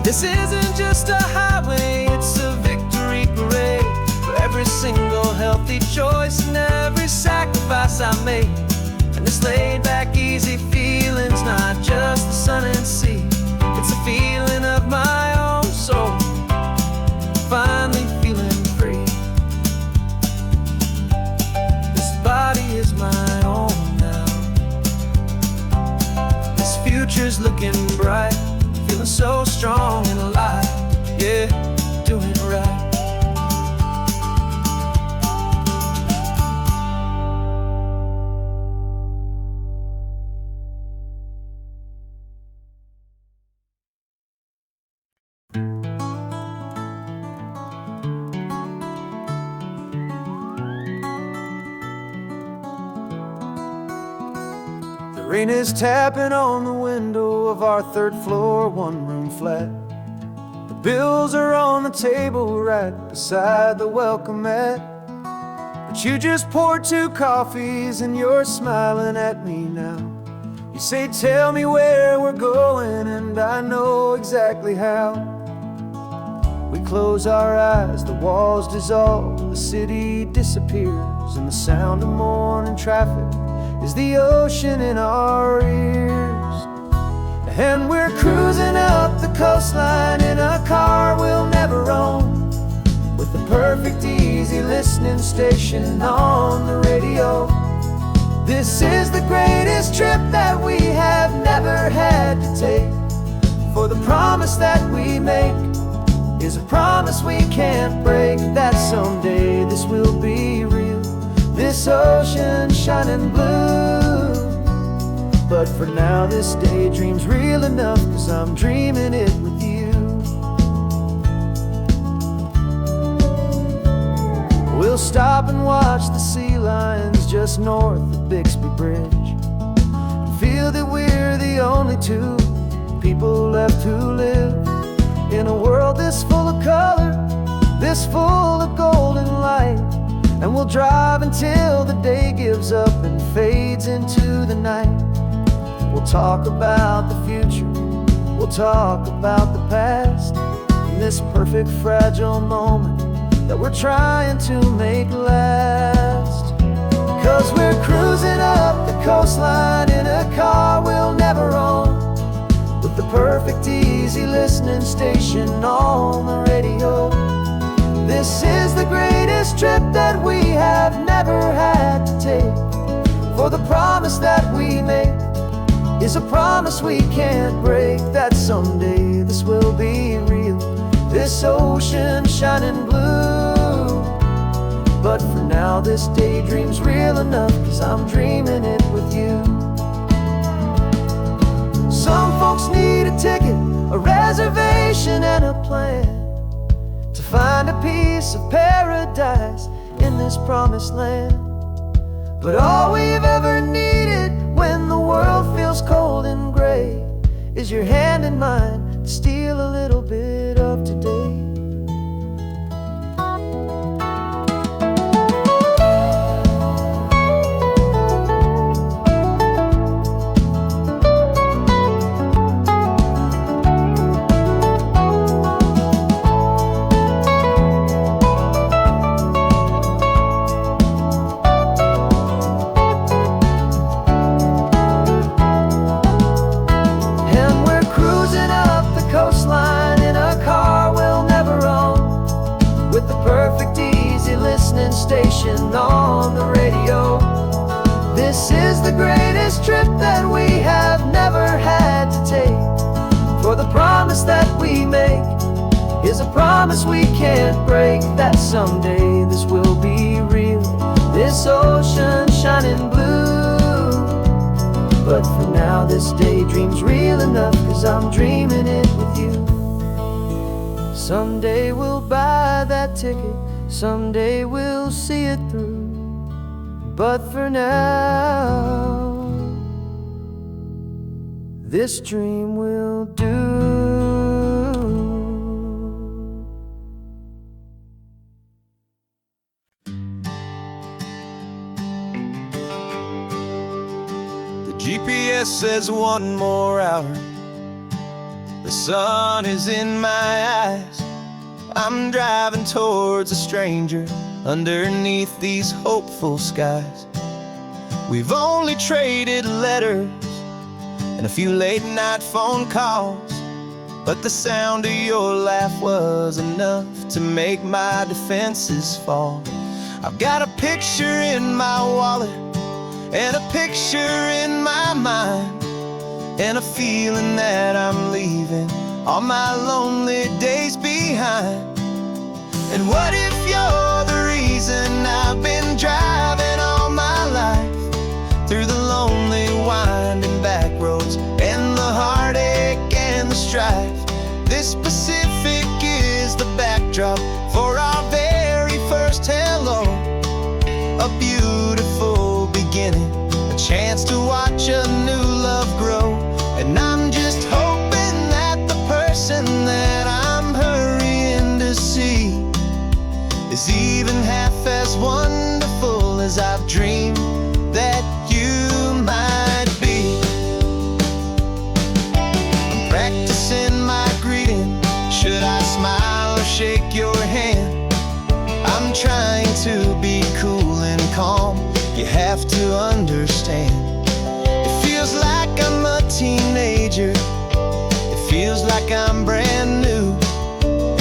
This isn't just a highway, it's a victory parade for every single healthy choice and every sacrifice I made. And this laid back easy feeling's not just the sun and sea, it's a feeling of my own soul, finally feeling free. Body is my own now. This future's looking bright, feeling so strong and alive. Yeah, doing it right. Rain is tapping on the window of our third floor, one-room flat. The bills are on the table right beside the welcome mat. But you just poured 2 coffees and you're smiling at me now. You say, tell me where we're going, and I know exactly how. We close our eyes, the walls dissolve, the city disappears, and the sound of morning traffic is the ocean in our ears. And we're cruising up the coastline in a car we'll never own, with the perfect easy listening station on the radio. This is the greatest trip that we have never had to take, for the promise that we make is a promise we can't break, that someday this will be real, this ocean shining blue. But for now this daydream's real enough, 'cause I'm dreaming it with you. We'll stop and watch the sea lions just north of Bixby Bridge, and feel that we're the only 2 people left who live in a world this full of color, this full of golden light. And we'll drive until the day gives up and fades into the night. We'll talk about the future, we'll talk about the past, in this perfect fragile moment that we're trying to make last. 'Cause we're cruising up the coastline in a car we'll never own, with the perfect easy listening station on the radio. This is the greatest trip that we have never had to take, For the promise that we make is a promise we can't break, that someday this will be real, this ocean shining blue. But for now this daydream's real enough, 'cause I'm dreaming it with you. Some folks need a ticket, a reservation and a plan to find a piece of paradise in this promised land. But all we've ever needed when the world feels cold and gray is your hand in mine to steal a little bit of today. Station on the radio. This is the greatest trip that we have never had to take. For the promise that we make is a promise we can't break, that someday this will be real, this ocean shining blue. But for now this daydream's real enough, 'cause I'm dreaming it with you. Someday we'll buy that ticket, someday we'll see it through. But for now, this dream will do. The GPS says one more hour. The sun is in my eyes. I'm driving towards a stranger underneath these hopeful skies. We've only traded letters and a few late night phone calls, but the sound of your laugh was enough to make my defenses fall. I've got a picture in my wallet and a picture in my mind, and a feeling that I'm leaving all my lonely days behind. And what if you're the reason I've been driving all my life, through the lonely winding back roads and the heartache and the strife? This Pacific is the backdrop for our very first hello, a beautiful beginning, a chance to watch a new love grow. And I'm just hoping that the person that I'm hurrying to see is even half as wonderful as I've dreamed that you might be. I'm practicing my greeting. Should I smile or shake your hand? I'm trying to be cool and calm. You have to understand. It feels like I'm a teenager. It feels like I'm brand new.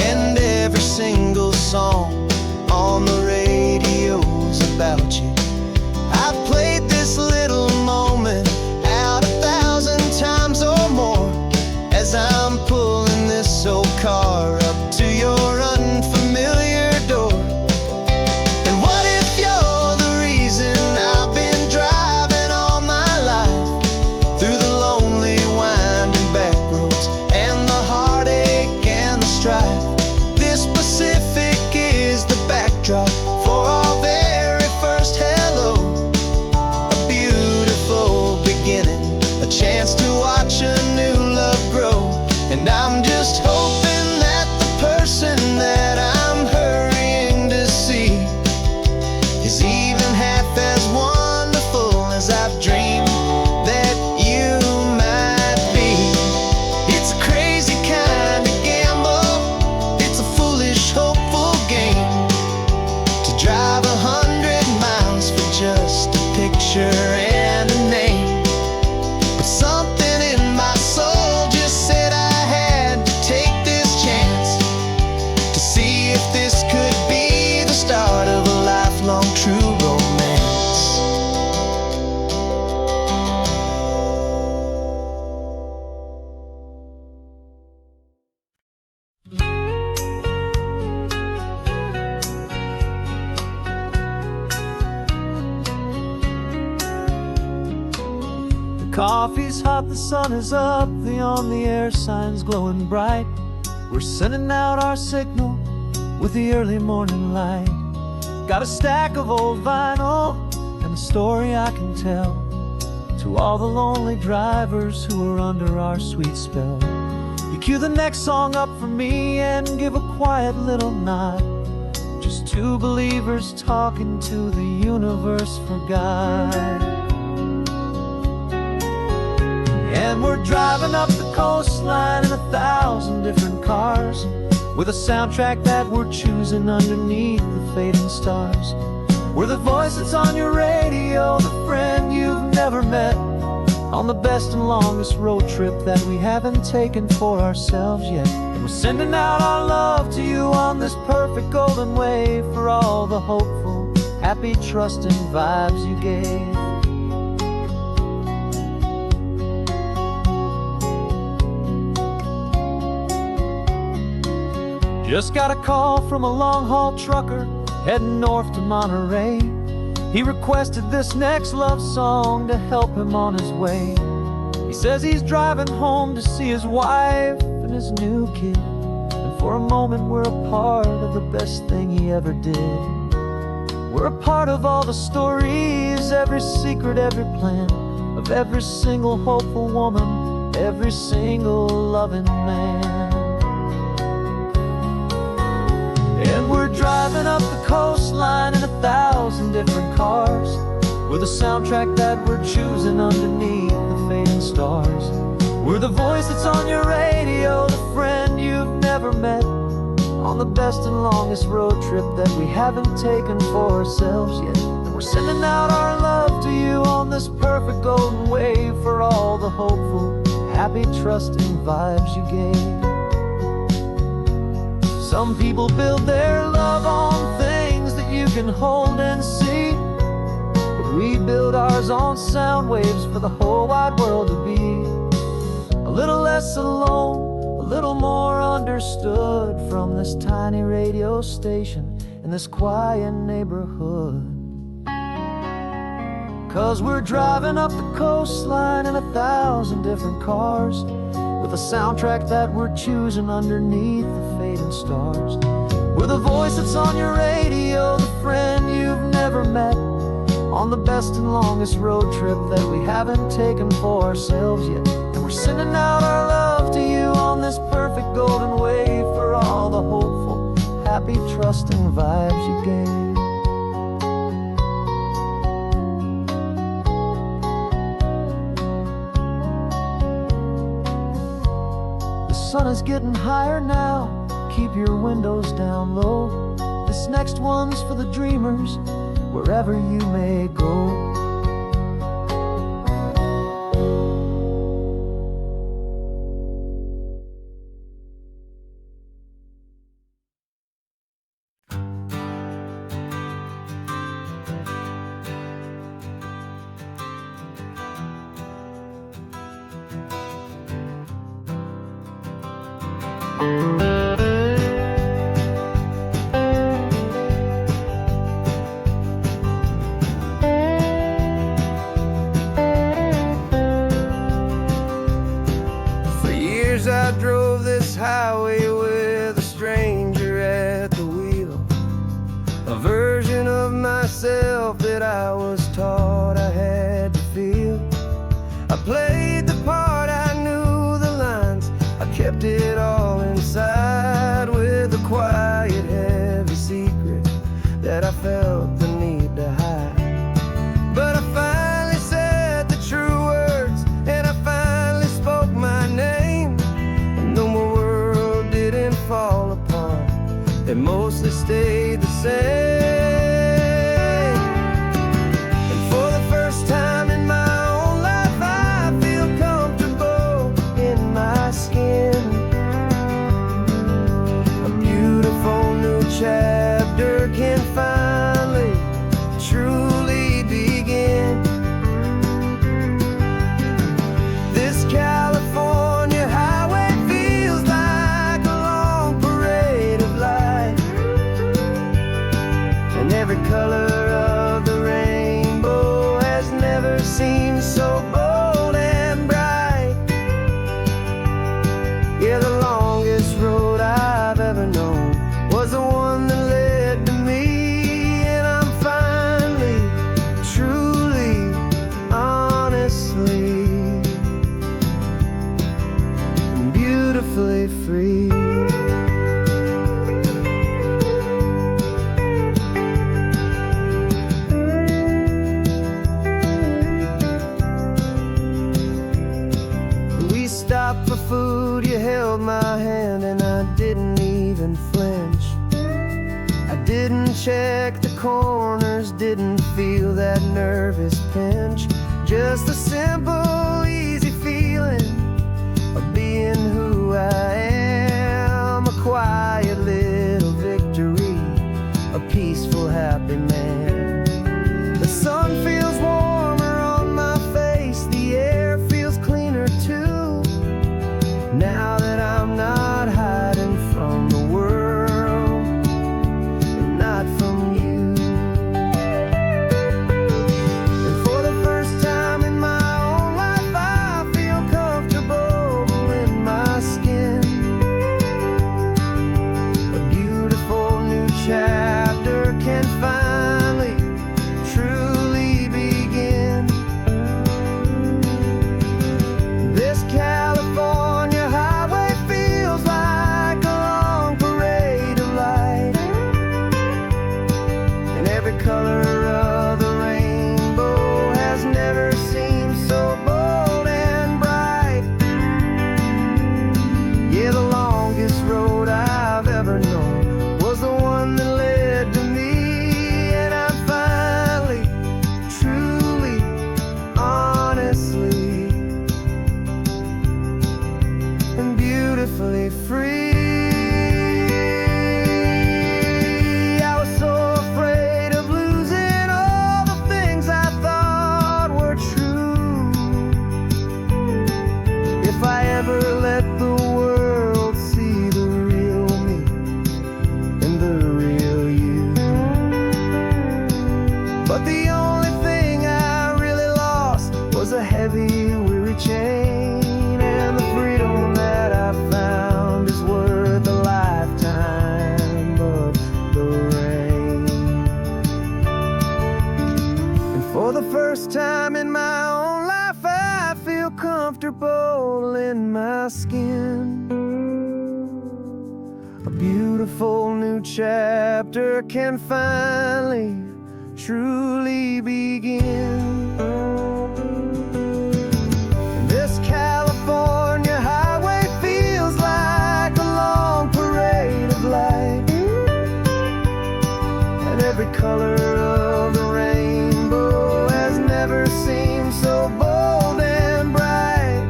And every single song on the radio's about you. I've played this little moment out 1,000 times or more as I'm pulling this old car up to your unfamiliar door. And what if you're the reason I've been driving all my life, through the lonely winding back roads and the heartache and the strife? This Pacific is the backdrop for our very first hello, a beautiful beginning, a chance to watch a new love grow. And I'm just hoping that the person that I'm hurrying to see is even half as wonderful as I've dreamed that you might be. It's a crazy kind of gamble, it's a foolish, hopeful game, to Coffee's hot, the sun is up, the on-the-air sign's glowing bright. We're sending out our signal with the early morning light. Got a stack of old vinyl and a story I can tell to all the lonely drivers who are under our sweet spell. You cue the next song up for me and give a quiet little nod. Just two believers talking to the universe for God. And we're driving up the coastline in 1,000 different cars, with a soundtrack that we're choosing underneath the fading stars. We're the voice that's on your radio, the friend you've never met, on the best and longest road trip that we haven't taken for ourselves yet. And we're sending out our love to you on this perfect golden wave, for all the hopeful, happy, trusting vibes you gave. Just got a call from a long-haul trucker heading north to Monterey. He requested this next love song to help him on his way. He says he's driving home to see his wife and his new kid, and for a moment we're a part of the best thing he ever did. We're a part of all the stories, every secret, every plan, of every single hopeful woman, every single loving man. And we're driving up the coastline in 1,000 different cars, with a soundtrack that we're choosing underneath the fading stars. We're the voice that's on your radio, the friend you've never met, on the best and longest road trip that we haven't taken for ourselves yet. And we're sending out our love to you on this perfect golden wave, for all the hopeful, happy, trusting vibes you gave. Some people build their love on things that you can hold and see, but we build ours on sound waves for the whole wide world to be a little less alone, a little more understood, from this tiny radio station in this quiet neighborhood. 'Cause we're driving up the coastline in 1,000 different cars, with a soundtrack that we're choosing underneath the fading stars. We're the voice that's on your radio, the friend you've never met, on the best and longest road trip that we haven't taken for ourselves yet. And we're sending out our love to you on this perfect golden wave, for all the hopeful, happy, trusting vibes you gave. The sun is getting higher now, keep your windows down low. This next one's for the dreamers, wherever you may go. For years I drove this highway with a stranger at the wheel, a version of myself that I was taught I had to feel. I played the part, I knew the lines, I kept it all inside, with a quiet, heavy secret that I felt the need to hide. But I finally said the true words, and I finally spoke my name, and though my world didn't fall apart, it mostly stayed the same. And for the first time in my own life, I feel comfortable in my skin. A beautiful new chapter can finally truly begin. This California highway feels like a long parade of light, and every color of the rainbow has never seemed so bold and Didn't check the corners, didn't feel that nervous pinch. Just a simple, easy feeling of being who I am. A quiet little victory, a peaceful, happy man. The sun feels warmer on my face, the air feels cleaner too. Now that I'm not hiding from the world, and not from you. And for the first time in my own life, I feel comfortable in my skin. A beautiful new chapter can finally, truly begin. This California highway feels like a long parade of light, and every color of the rainbow has never seemed so bold and bright. Yeah, the longest road I've ever known was the one that led to me, and I'm finally, truly, honestly, and beautifully free. I was so afraid of losing all the things I thought were true. If I ever let the world see the real me and the real you. But the only thing I really lost was a heavy, weary chain, and the freedom that I found is worth a lifetime of the rain. And for the first time in my own life, I feel comfortable in my skin. A beautiful new chapter can finally, truly begin. This California highway feels like a long parade of light, and every color of the rainbow has never seemed so bold and bright.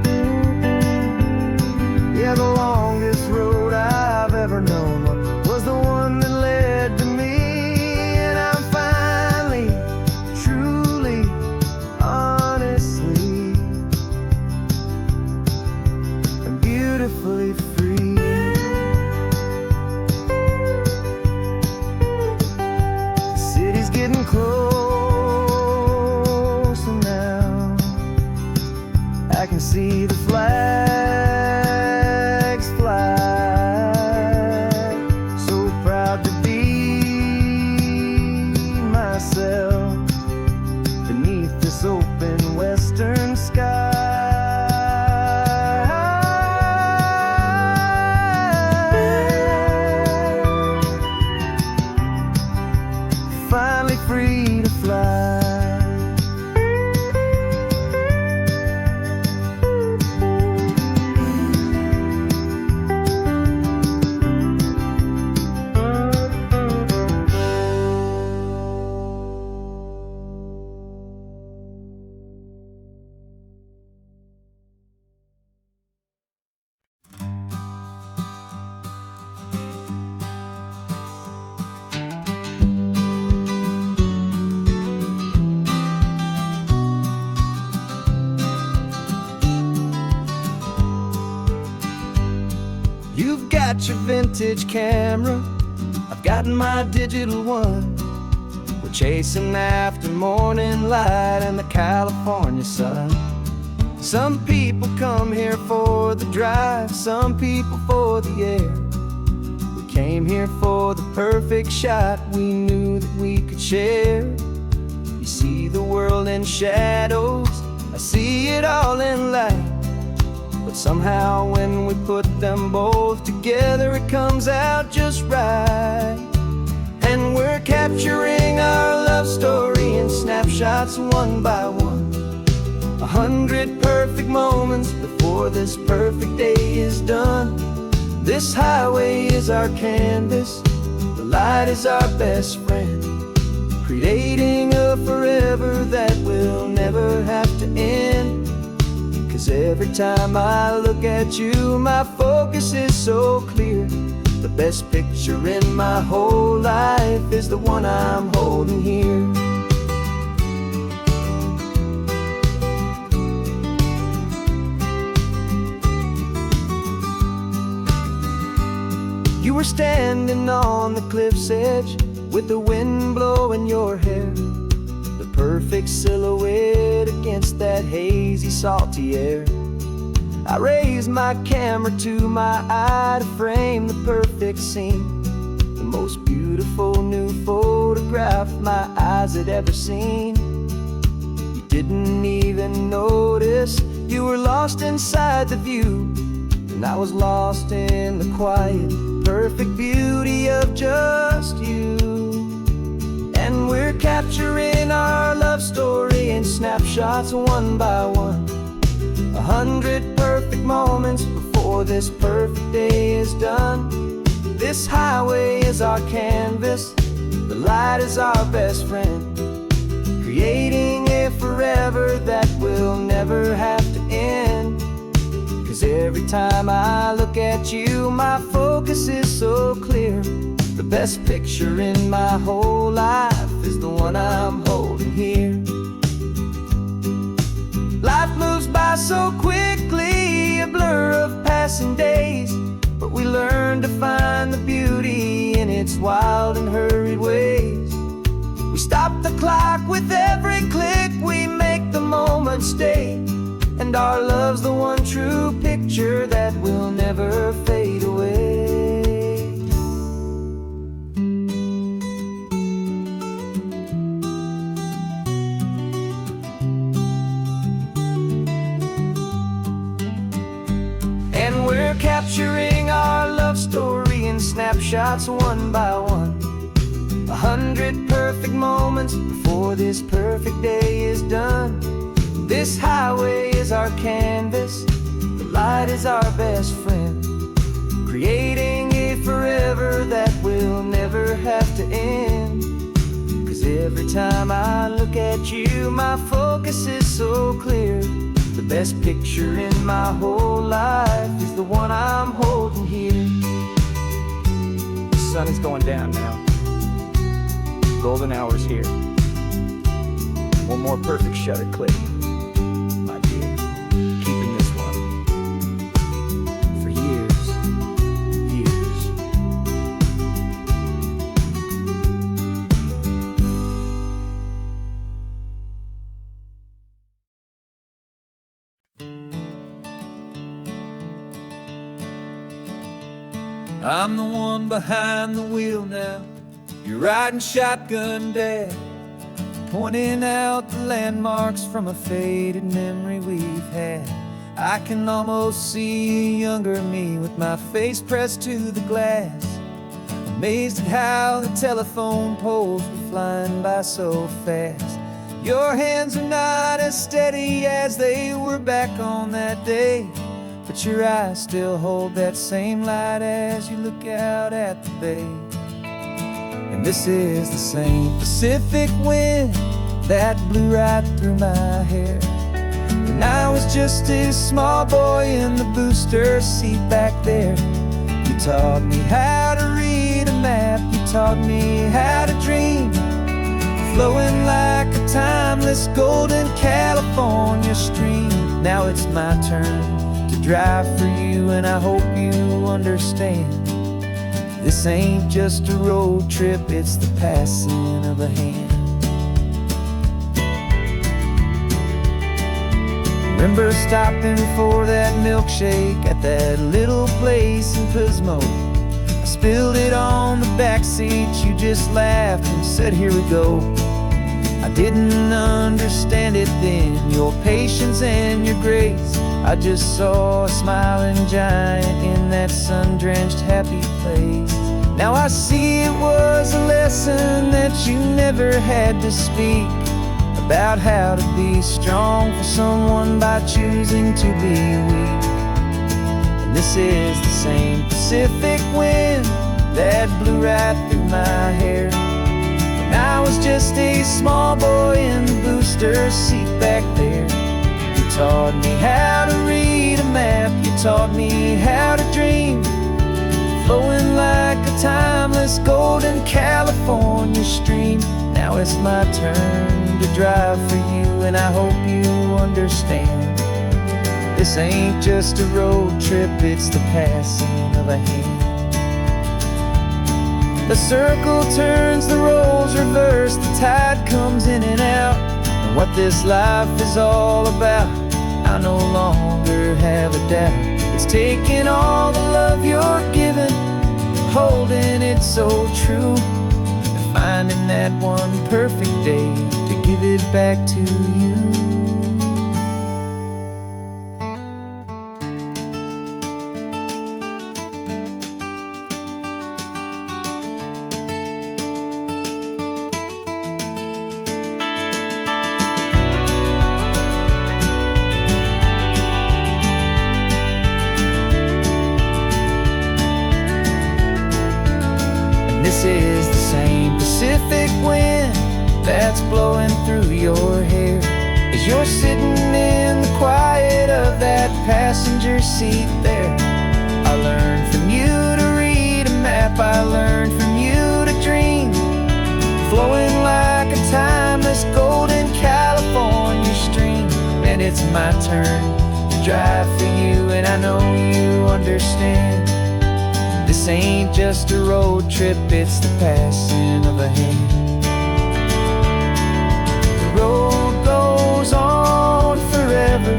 Yeah, the longest road I've ever known was the one that led to me, and I'm finally, truly, honestly, and beautifully free. The city's getting closer now. I can see the flags fly. So proud to be myself beneath this open western sky. Finally free to fly. You've got your vintage camera, I've got my digital one. We're chasing after morning light and the California sun. Some people come here for the drive, some people for the air. We came here for the perfect shot we knew that we could share. You see the world in shadows, I see it all in light. But somehow when we put them both together, it comes out just right. And we're capturing our love story in snapshots one by one. 100 perfect moments before this perfect day is done. This highway is our canvas, the light is our best friend, creating a forever that will never have to end. 'Cause every time I look at you, my focus is so clear. The best picture in my whole life is the one I'm holding here. You were standing on the cliff's edge with the wind blowing your hair, the perfect silhouette against that hazy, salty air. I raised my camera to my eye to frame the perfect scene, the most beautiful new photograph my eyes had ever seen. You didn't even notice you were lost inside the view, and I was lost in the quiet, perfect beauty of just you. And we're capturing our love story in snapshots one by one, 100 perfect moments before this perfect day is done. This highway is our canvas, the light is our best friend, creating a forever that will never have to end. 'Cause every time I look at you, my focus is so clear. The best picture in my whole life is the one I'm holding here. Life moves by so quickly, a blur of passing days, but we learn to find the beauty in its wild and hurried ways. We stop the clock with every click, we make the moment stay, and our love's the one true picture that will never fade away. And we're capturing our love story in snapshots one by one, 100 perfect moments before this perfect day is done. This highway is our canvas, the light is our best friend, creating a forever that will never have to end. 'Cause every time I look at you, my focus is so clear. The best picture in my whole life is the one I'm holding here. The sun is going down now. Golden hour's here. One more perfect shutter click, my dear. Keeping this one for years, years. I'm the one behind the wheel now. You're riding shotgun, Dad, pointing out the landmarks from a faded memory we've had. I can almost see a younger me with my face pressed to the glass, amazed at how the telephone poles were flying by so fast. Your hands are not as steady as they were back on that day, but your eyes still hold that same light as you look out at the bay. And this is the same Pacific wind that blew right through my hair when I was just a small boy in the booster seat back there. You taught me how to read a map, you taught me how to dream, flowing like a timeless golden California stream. Now it's my turn to drive for you, and I hope you understand. This ain't just a road trip, it's the passing of a hand. Remember stopping for that milkshake at that little place in Pismo? I spilled it on the back seat, you just laughed and said, "Here we go." I didn't understand it then, your patience and your grace. I just saw a smiling giant in that sun-drenched happy place. Now I see it was a lesson that you never had to speak, about how to be strong for someone by choosing to be weak. And this is the same Pacific wind that blew right through my hair. When I was just a small boy in the booster seat back there, you taught me how to read a map, you taught me how to dream, flowing like a timeless golden California stream. Now it's my turn to drive for you, and I hope you understand. This ain't just a road trip, it's the passing of a hand. The circle turns, the roles reverse, the tide comes in and out. And what this life is all about, I no longer have a doubt. It's taking all the love you're giving, holding it so true, and finding that one perfect day to give it back to you. This is the same Pacific wind that's blowing through your hair as you're sitting in the quiet of that passenger seat there. I learned from you to read a map, I learned from you to dream, flowing like a timeless golden California stream. And it's my turn to drive for you, and I know you understand. This ain't just a road trip, it's the passing of a hand. The road goes on forever,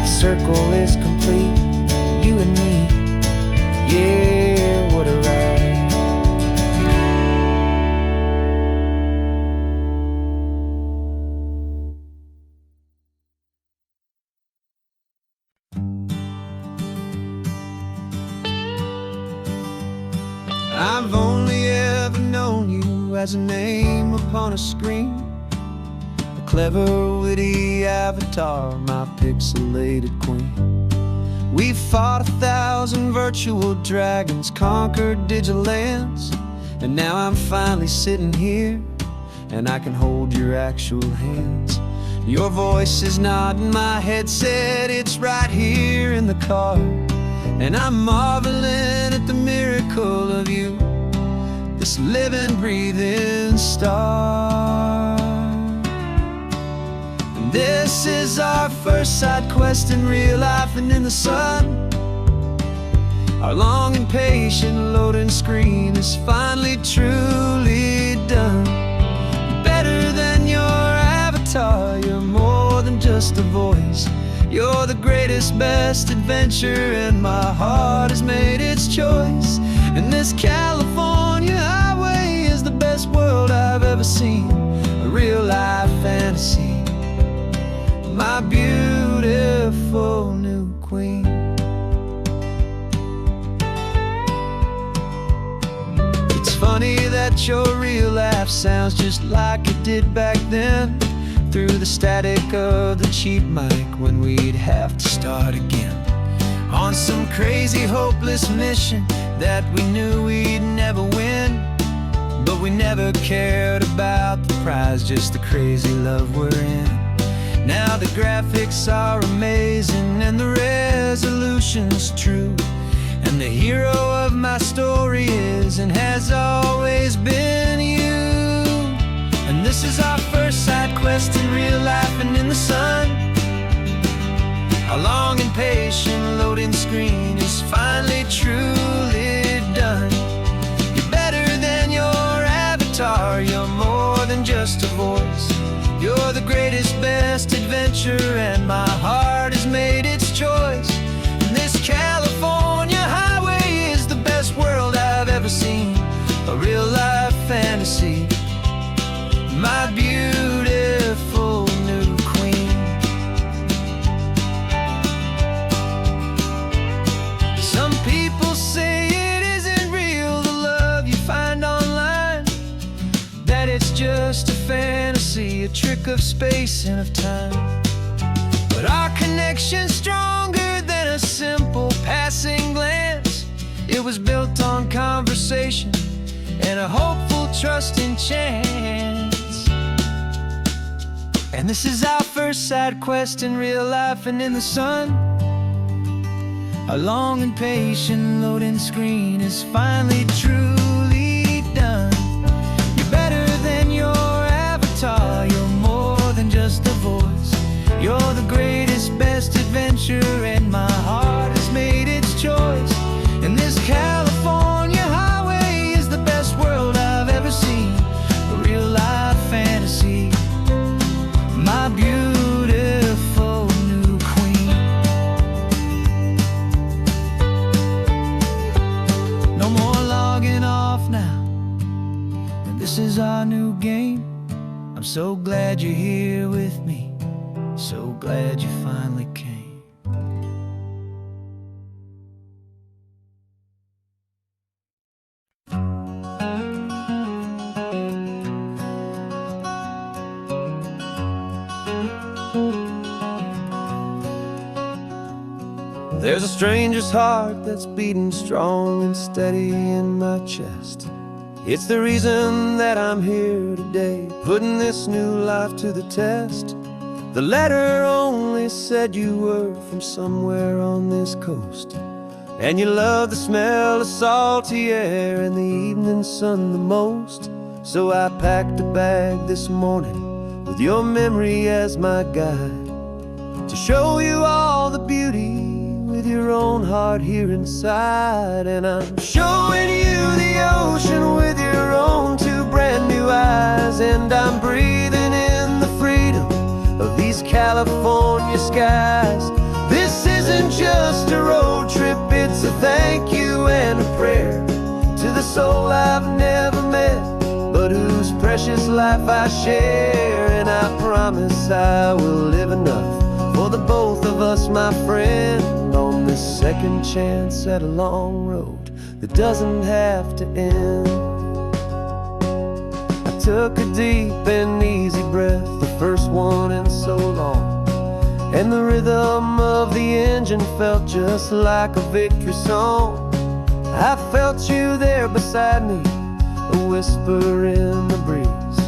the circle is complete, you and me, yeah, what a ride. I've only ever known you as a name upon a screen, a clever, witty avatar, my pixelated queen. We've fought 1,000 virtual dragons, conquered digital lands, and now I'm finally sitting here, and I can hold your actual hands. Your voice is not in my headset, it's right here in the car, and I'm marveling at the miracle of you, this living, breathing star. And this is our first side quest in real life and in the sun. Our long and patient loading screen is finally truly done. Better than your avatar, you're more than just a voice. You're the greatest, best adventure, and my heart has made its choice. And this California highway is the best world I've ever seen, a real-life fantasy, my beautiful new queen. It's funny that your real life sounds just like it did back then, through the static of the cheap mic when we'd have to start again, on some crazy hopeless mission that we knew we'd never win. But we never cared about the prize, just the crazy love we're in. Now the graphics are amazing and the resolution's true, and the hero of my story is and has always been you. And this is our first side quest in real life and in the sun. Our long and patient loading screen is finally truly done. You're better than your avatar, you're more than just a voice. You're the greatest, best adventure, and my heart has made its choice. And this California highway is the best world I've ever seen, a real-life fantasy, my beautiful new queen. Some people say it isn't real, the love you find online, that it's just a fantasy, a trick of space and of time. But our connection's stronger than a simple passing glance. It was built on conversation and a hopeful, trusting chance. And this is our first side quest in real life and in the sun. Our long and patient loading screen is finally truly done. You're better than your avatar. You're more than just a voice. You're the greatest, best adventure, and my heart has made its choice. And this California highway is the best world I've ever seen. A real life fantasy, my beautiful new queen. No more logging off now, and this is our new game. I'm so glad you're here with me, so glad you finally came. There's a stranger's heart that's beating strong and steady in my chest. It's the reason that I'm here today, putting this new life to the test. The letter only said you were from somewhere on this coast, and you love the smell of salty air and the evening sun the most. So I packed a bag this morning with your memory as my guide, to show you all the beauty with your own heart here inside. And I'm showing you the ocean with your own two brand new eyes, and I'm breathing in the freedom of these California skies. This isn't just a road trip, it's a thank you and a prayer to the soul I've never met, but whose precious life I share. And I promise I will live enough for the both of us, my friend, on this second chance at a long road that doesn't have to end. I took a deep and easy breath, the first one in so long, and the rhythm of the engine felt just like a victory song. I felt you there beside me, a whisper in the breeze,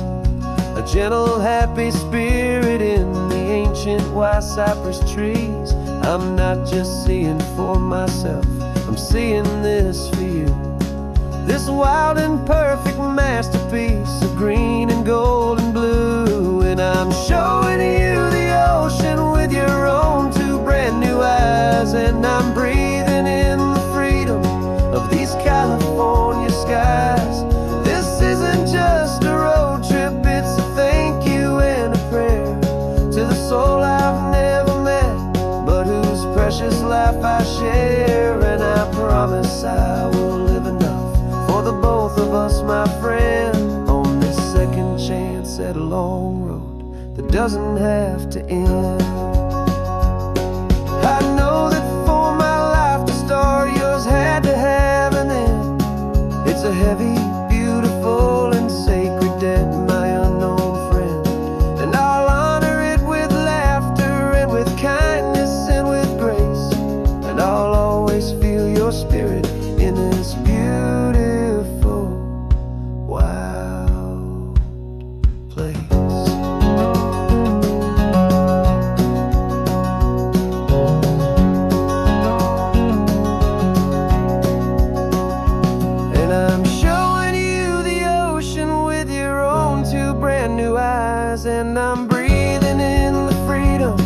a gentle, happy spirit in the ancient white cypress trees. I'm not just seeing for myself, I'm seeing this for you. This wild and perfect masterpiece of green and gold and blue. And I'm showing you the ocean with your own two brand new eyes, and I'm breathing in the freedom of these California skies. This isn't just a road trip, it's a thank you and a prayer to the soul I've never met, but whose precious life I share. And I promise I will live enough for the both of us, my friend, on this second chance at a long road that doesn't have to end. I know that for my life to start, yours had to have an end. It's a heavy, beautiful, and sacred debt, my unknown friend, and I'll honor it with laughter and with kindness and with grace, and I'll always feel your spirit in this beautiful, wild place. And I'm showing you the ocean with your own two brand new eyes, and I'm breathing in the freedom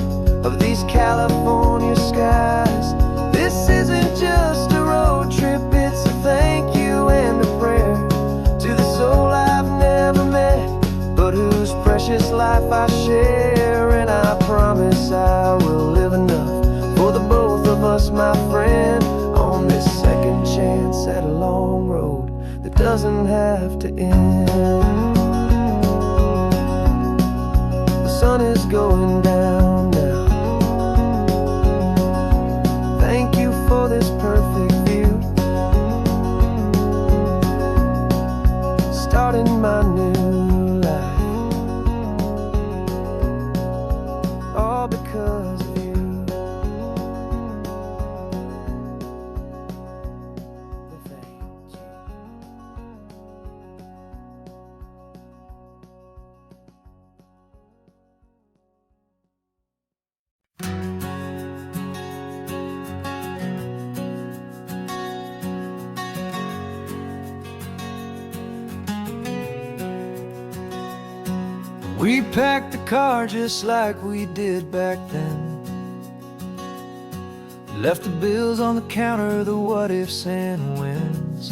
of these California skies. This isn't just a road trip, it's a thank you and a prayer to the soul I've never met, but whose precious life I share. And I promise I will live enough for the both of us, my friend, on this second chance at a long road that doesn't have to end. The sun is going down now. Thank you for this perfect view, starting my new life, all because of you. The We packed the car just like we did back then. Left the bills on the counter, the what ifs and whens.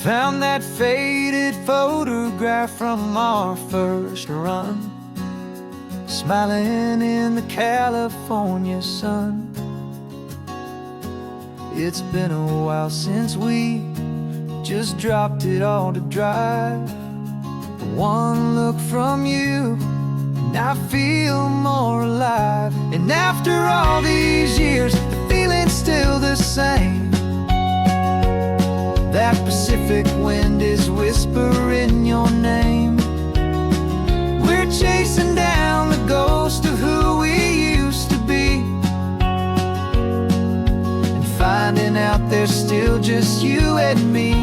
Found that faded photograph from our first run, smiling in the California sun. It's been a while since we just dropped it all to drive. One look from you and I feel more alive. And after all these years, the feeling's still the same. That Pacific wind is whispering your name. We're chasing down the ghost of who we used to be, and finding out there's still just you and me.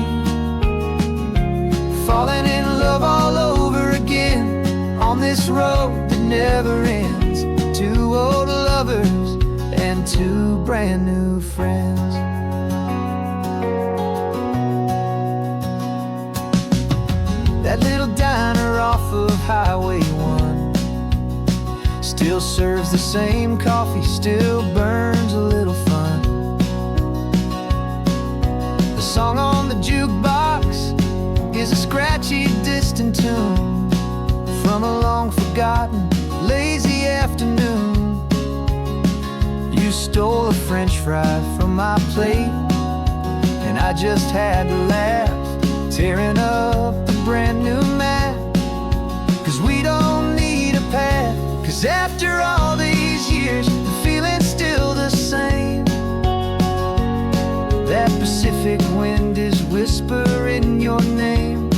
Falling in love all over again on this road that never ends. Two old lovers and two brand new friends. That little diner off of Highway 1 still serves the same coffee, still burns a little fun. The song on the jukebox is a scratchy, distant tune from a long forgotten, lazy afternoon. You stole a French fry from my plate, and I just had to laugh, tearing up the brand new map. Cause we don't need a path, cause after all these years, the feeling's still the same. That Pacific wind is whispering your name.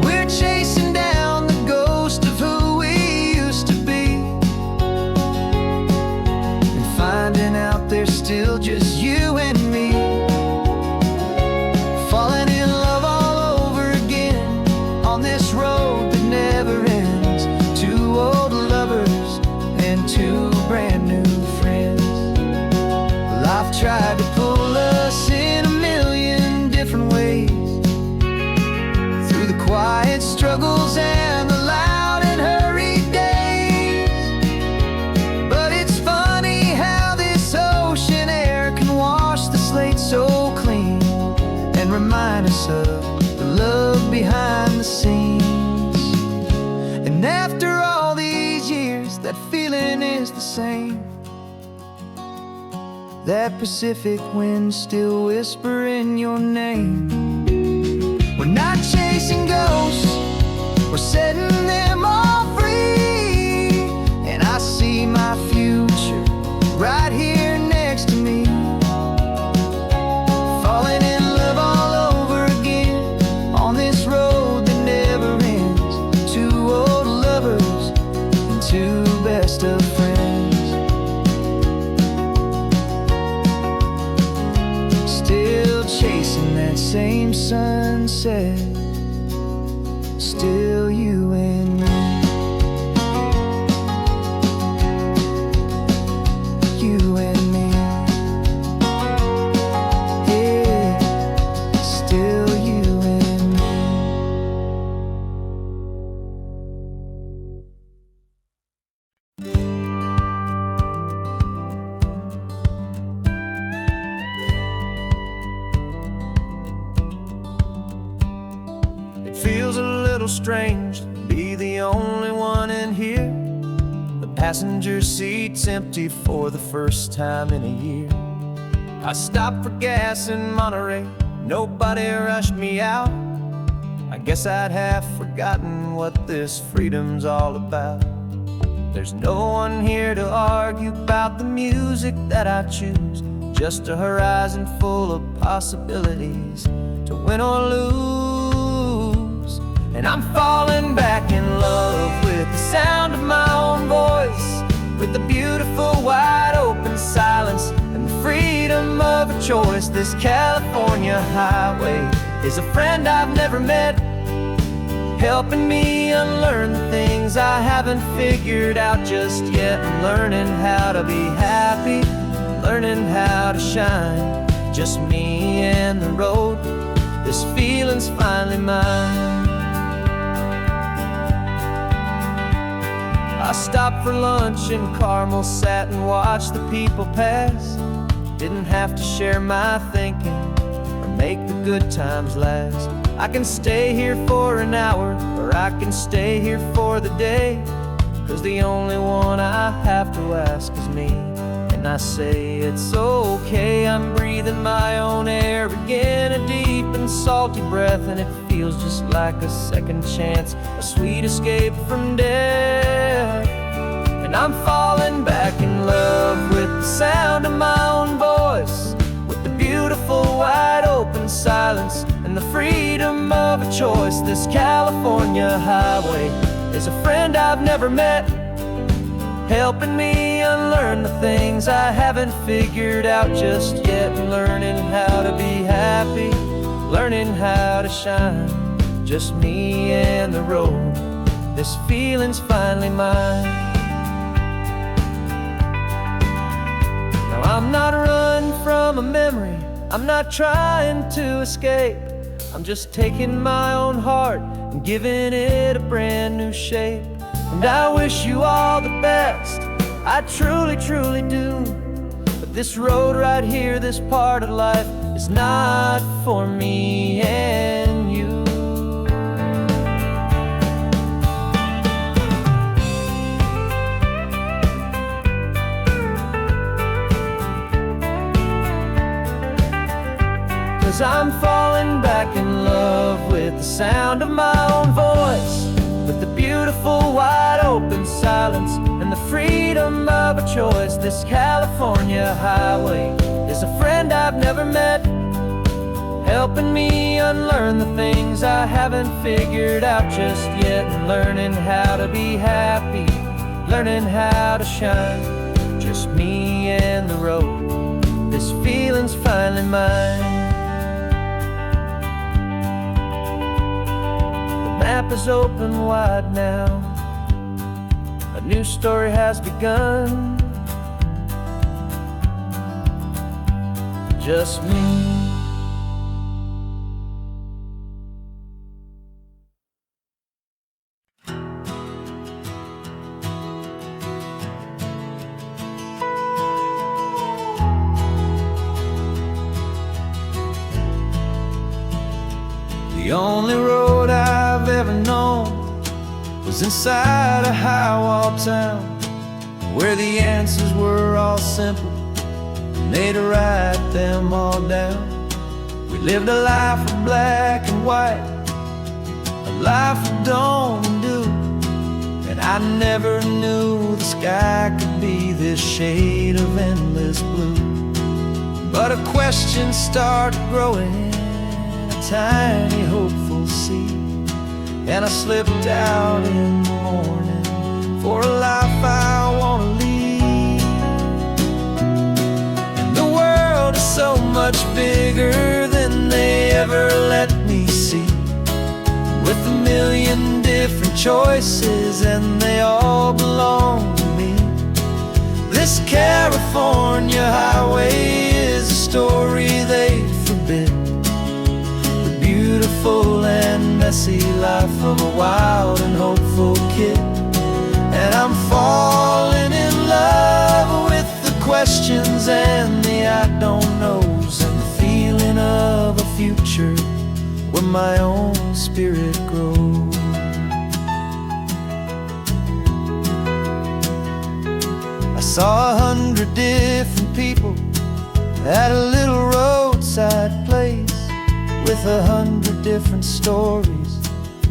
We're chasing down the ghost of who we used to be, and finding out there's still just you and me. Falling in love all over again on this road that never ends. Two old lovers and two brand new friends. Life tried to pull us in a million different ways, through the quiet struggles and the loud and hurried days. But it's funny how this ocean air can wash the slate so clean, and remind us of the love behind the scenes. And after all these years, that feeling is the same. That Pacific wind still whispering your name. We're not chasing ghosts, we're setting them all free. And I see my future right here next to me. Falling in love all over again on this road that never ends. Two old lovers and two best of friends. Still chasing that same sunset, still you and me. You and me. Yeah, still you and me. It feels a little strange to be the only one in here. The passenger seat's empty for the first time in a year. I stopped for gas in Monterey, nobody rushed me out. I guess I'd half forgotten what this freedom's all about. There's no one here to argue about the music that I choose, just a horizon full of possibilities to win or lose. And I'm falling back in love with the sound of my own voice, with the beautiful wide open silence and the freedom of a choice. This California highway is a friend I've never met, helping me unlearn the things I haven't figured out just yet. I'm learning how to be happy, learning how to shine, just me and the road. This feeling's finally mine. I stopped for lunch in Carmel, sat and watched the people pass. Didn't have to share my thinking or make the good times last. I can stay here for an hour, or I can stay here for the day, 'cause the only one I have to ask is me. And I say it's okay, I'm breathing my own air again, a deep and salty breath, and it feels just like a second chance, a sweet escape from death. And I'm falling back in love with the sound of my own voice, with the beautiful wide open silence and the freedom of a choice. This California highway is a friend I've never met, helping me unlearn the things I haven't figured out just yet, and learning how to be happy, learning how to shine, just me and the road. This feeling's finally mine. Now I'm not running from a memory, I'm not trying to escape, I'm just taking my own heart and giving it a brand new shape. And I wish you all the best, I truly, truly do. But this road right here, this part of life, is not for me and you. Cause I'm falling back in love with the sound of my own voice, with the beautiful wide open silence and the freedom of a choice. This California highway is a friend I've never met, helping me unlearn the things I haven't figured out just yet, and learning how to be happy, learning how to shine, just me and the road. This feeling's finally mine. The map is open wide now, a new story has begun, just me. The only road I've ever known was inside a high-wall town, where the answers were all simple and they'd write them all down. We lived a life of black and white, a life of dawn and dew, and I never knew the sky could be this shade of endless blue. But a question started growing, tiny hopeful seed, and I slipped out in the morning for a life I want to lead. And the world is so much bigger than they ever let me see, with a million different choices and they all belong to me. This California highway is a story they forbid, beautiful and messy life of a wild and hopeful kid. And I'm falling in love with the questions and the I don't knows, and the feeling of a future where my own spirit grows. I saw 100 different people at a little roadside place, with 100 different stories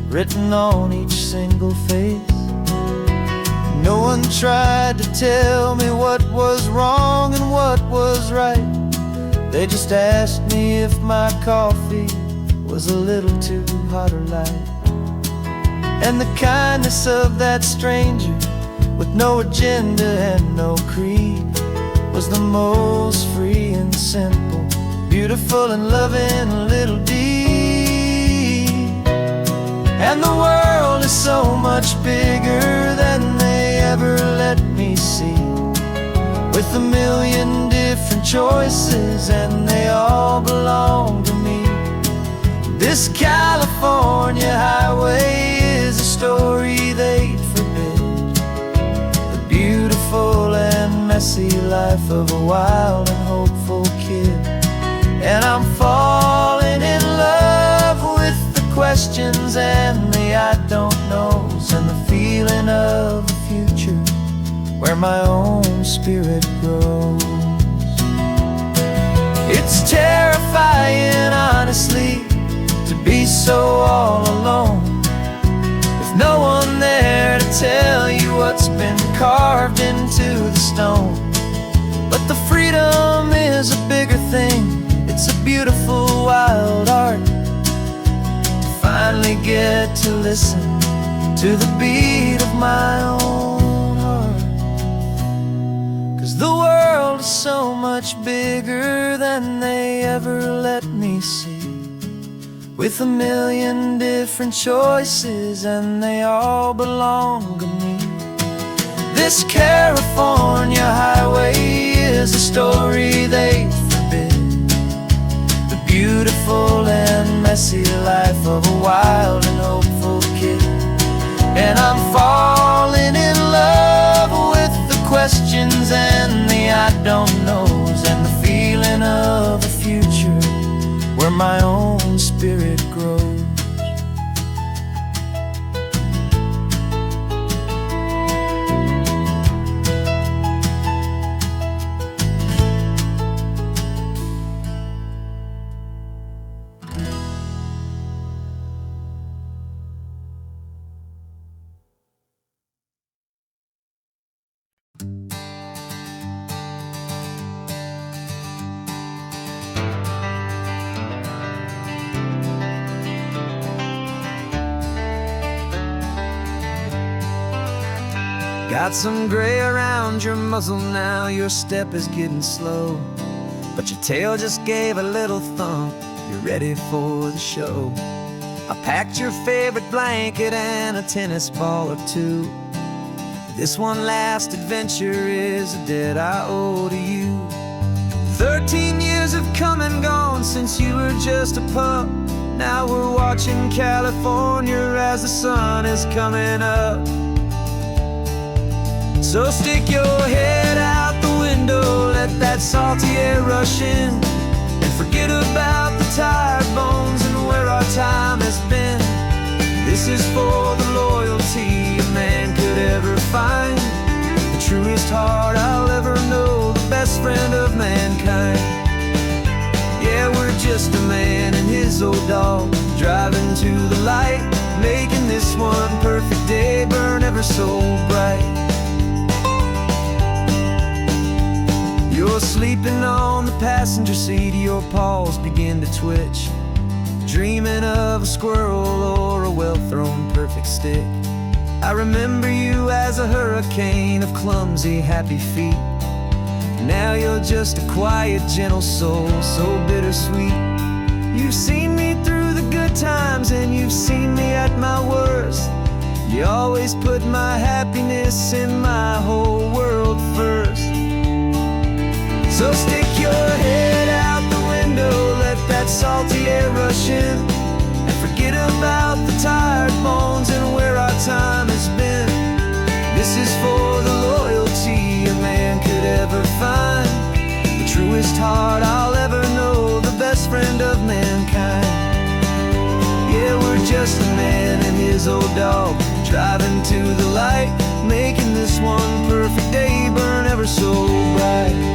written on each single face. No one tried to tell me what was wrong and what was right. They just asked me if my coffee was a little too hot or light. And the kindness of that stranger, with no agenda and no creed, was the most free and simple, beautiful and loving a little deed. And the world is so much bigger than they ever let me see, with a million different choices and they all belong to me. This California highway is a story they'd forbid, messy life of a wild and hopeful kid. And I'm falling in love with the questions and the I don't knows, and the feeling of the future where my own spirit grows. It's terrifying, honestly, to be so all alone, with no one there to tell you what's been carved into the stone. But the freedom is a bigger thing. It's a beautiful wild art to finally get to listen to the beat of my own heart. 'Cause the world is so much bigger than they ever let me see, with a million different choices and they all belong to me. This California highway is a story they forbid, the beautiful and messy life of a wild and hopeful kid. And I'm falling in love with the questions and the I don't knows, and the feeling of the future where my own spirit grows. Got some gray around your muzzle now, your step is getting slow, but your tail just gave a little thump, you're ready for the show. I packed your favorite blanket and a tennis ball or two. This one last adventure is a debt I owe to you. 13 years have come and gone since you were just a pup. Now we're watching California as the sun is coming up. So stick your head out the window, let that salty air rush in, and forget about the tired bones and where our time has been. This is for the loyalty a man could ever find, the truest heart I'll ever know, the best friend of mankind. Yeah, we're just a man and his old dog, driving to the light, making this one perfect day burn ever so bright. You're sleeping on the passenger seat, your paws begin to twitch, dreaming of a squirrel or a well-thrown perfect stick. I remember you as a hurricane of clumsy, happy feet. Now you're just a quiet, gentle soul, so bittersweet. You've seen me through the good times and you've seen me at my worst. You always put my happiness in my whole world first. So stick your head out the window, let that salty air rush in, and forget about the tired bones and where our time has been. This is for the loyalty a man could ever find, the truest heart I'll ever know, the best friend of mankind. Yeah, we're just a man and his old dog, driving to the light, making this one perfect day burn ever so bright.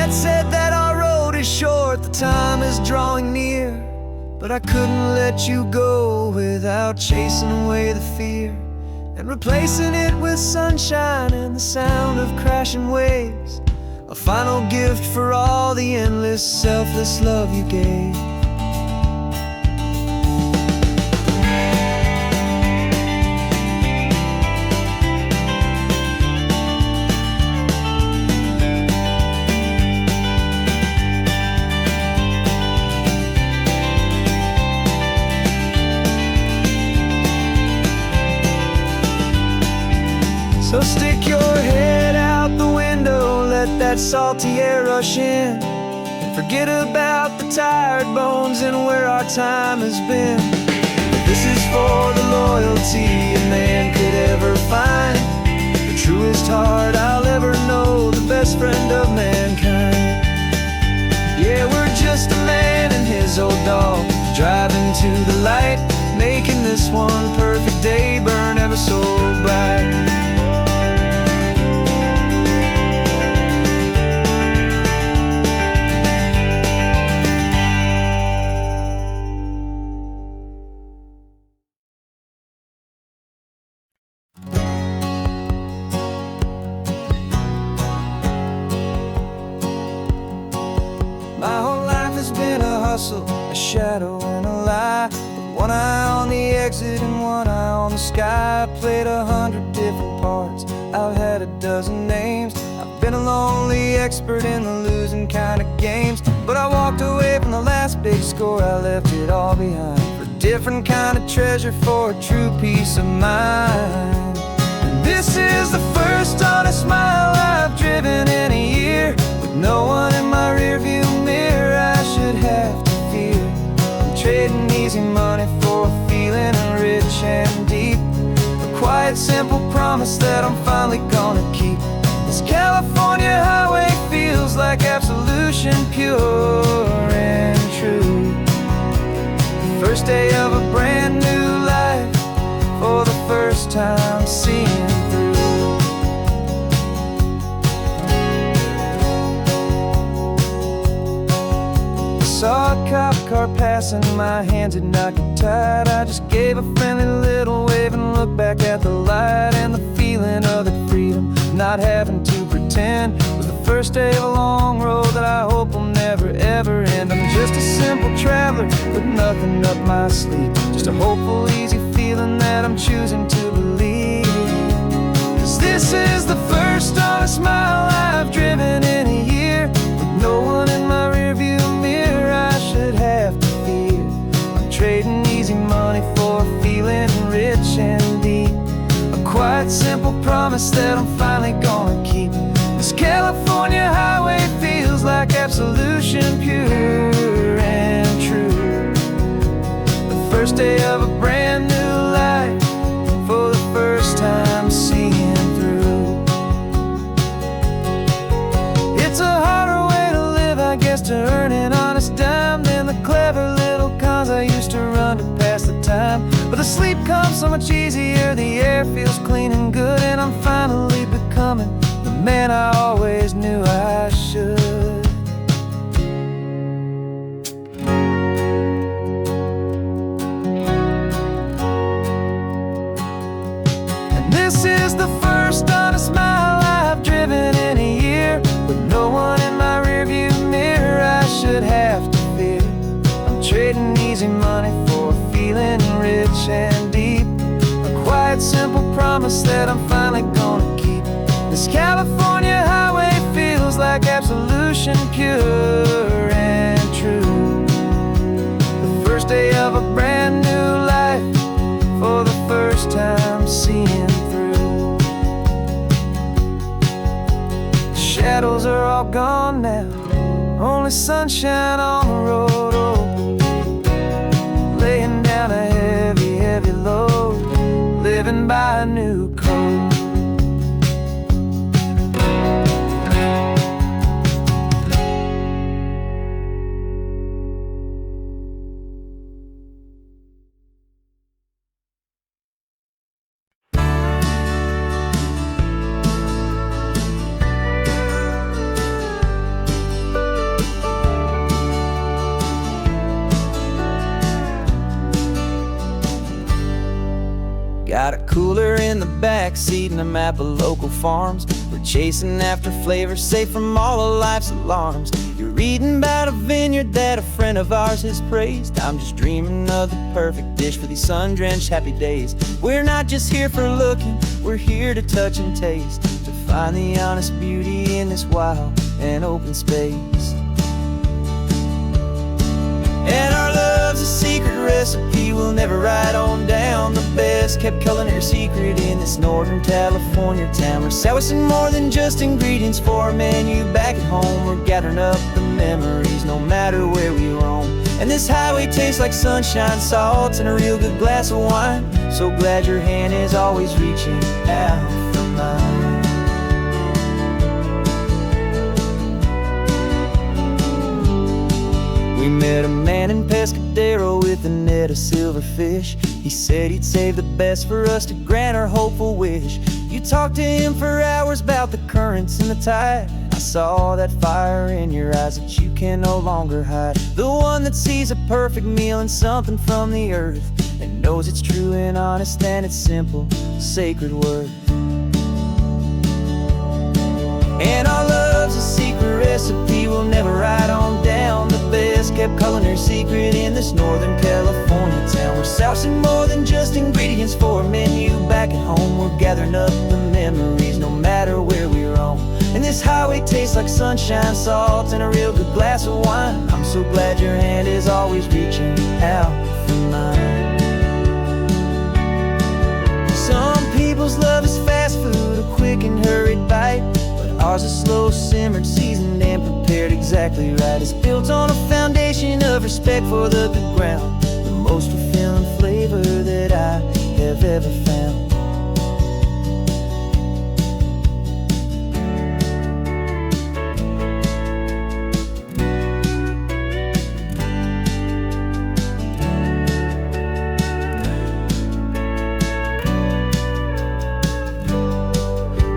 Said that our road is short, the time is drawing near, but I couldn't let you go without chasing away the fear and replacing it with sunshine and the sound of crashing waves, a final gift for all the endless, selfless love you gave. So stick your head out the window, let that salty air rush in, and Forget about the tired bones and where our time has been. This is for the loyalty a man could ever find, the truest heart I'll ever know, the best friend of mankind. Yeah, we're just a man and his old dog, driving to the light, making this one perfect day burn ever so bright. My whole life has been a hustle, a shadow and a lie, with one eye on the exit and one eye on the sky. I played 100 different parts, I've had a dozen names. I've been a lonely expert in the losing kind of games, but I walked away from the last big score, I left it all behind for a different kind of treasure, for a true peace of mind. And this is the first honest mile I've driven in a year, with no one in my rearview mirror I should have to fear. I'm trading easy money for a feeling rich and deep, a quiet simple promise that I'm finally gonna keep. This California highway feels like absolution, pure and true. The first day of a brand new life, for the first time seeing through. Saw a cop car passing, my hands had not got tied. I just gave a friendly little wave and looked back at the light, and the feeling of the freedom, not having to pretend, was the first day of a long road that I hope will never ever end. I'm just a simple traveler with nothing up my sleeve, just a hopeful easy feeling that I'm choosing to believe. 'Cause this is the first honest mile I've driven in a year, with no one in my rearview mirror I should have to fear. I'm trading easy money for a feeling rich and deep, a quiet simple promise that I'm finally gonna keep. This California highway feels like absolution, pure and true. The first day of a brand new life, for the first time seeing through. It's a harder way to live, I guess, to earn an honest dime than the clever little cons I used to run to pass the time. But the sleep comes so much easier, the air feels clean and good, and I'm finally becoming the man I always knew I should. And this is the first honest mile I've driven in a year, with no one in my rearview mirror I should have to fear. I'm trading easy money for a feeling rich and deep, a quiet simple promise that I'm finally gonna keep. This California highway feels like absolution, pure and true. The first day of a brand new life, for the first time seeing through. The shadows are all gone now, only sunshine on the road. Oh, laying down a heavy, heavy load, living by a new code. Got a cooler in the back seat and a map of local farms. We're chasing after flavors safe from all of life's alarms. You're reading about a vineyard that a friend of ours has praised. I'm just dreaming of the perfect dish for these sun-drenched happy days. We're not just here for looking, we're here to touch and taste, to find the honest beauty in this wild and open space. And our love's a secret recipe we'll never write on down. The best kept culinary secret in this Northern California town. We're salvaging more than just ingredients for a menu back at home. We're gathering up the memories no matter where we roam. And this highway tastes like sunshine, salt, and a real good glass of wine. So glad your hand is always reaching out for mine. We met a man in Pescadero with a net of silverfish. He said he'd save the best for us to grant our hopeful wish. You talked to him for hours about the currents and the tide. I saw that fire in your eyes that you can no longer hide. The one that sees a perfect meal in something from the earth, and knows it's true and honest and it's simple, sacred worth. And our love's a secret recipe we'll never write on down. The best kept culinary secret in this Northern California town. We're sourcing more than just ingredients for a menu back at home. We're gathering up the memories no matter where we roam. And this highway tastes like sunshine, salt, and a real good glass of wine. I'm so glad your hand is always reaching out for mine. Some people's love is fast food, a quick and hurried bite. Ours is slow simmered, seasoned, and prepared exactly right. It's built on a foundation of respect for the good ground, the most fulfilling flavor that I have ever found.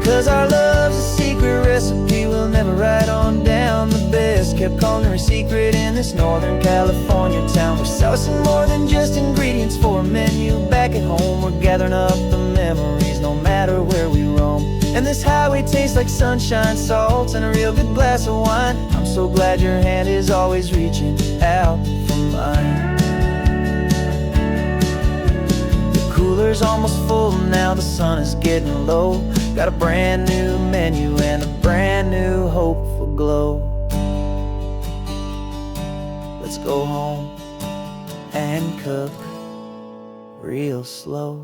'Cause our love's a secret recipe we'll never write on down. The best kept culinary secret in this Northern California town. We're sourcing more than just ingredients for a menu back at home. We're gathering up the memories no matter where we roam. And this highway tastes like sunshine, salt, and a real good glass of wine. I'm so glad your hand is always reaching out for mine. The cooler's almost full now, the sun is getting low. Got a brand new menu and a brand new hopeful glow. Let's go home and cook real slow.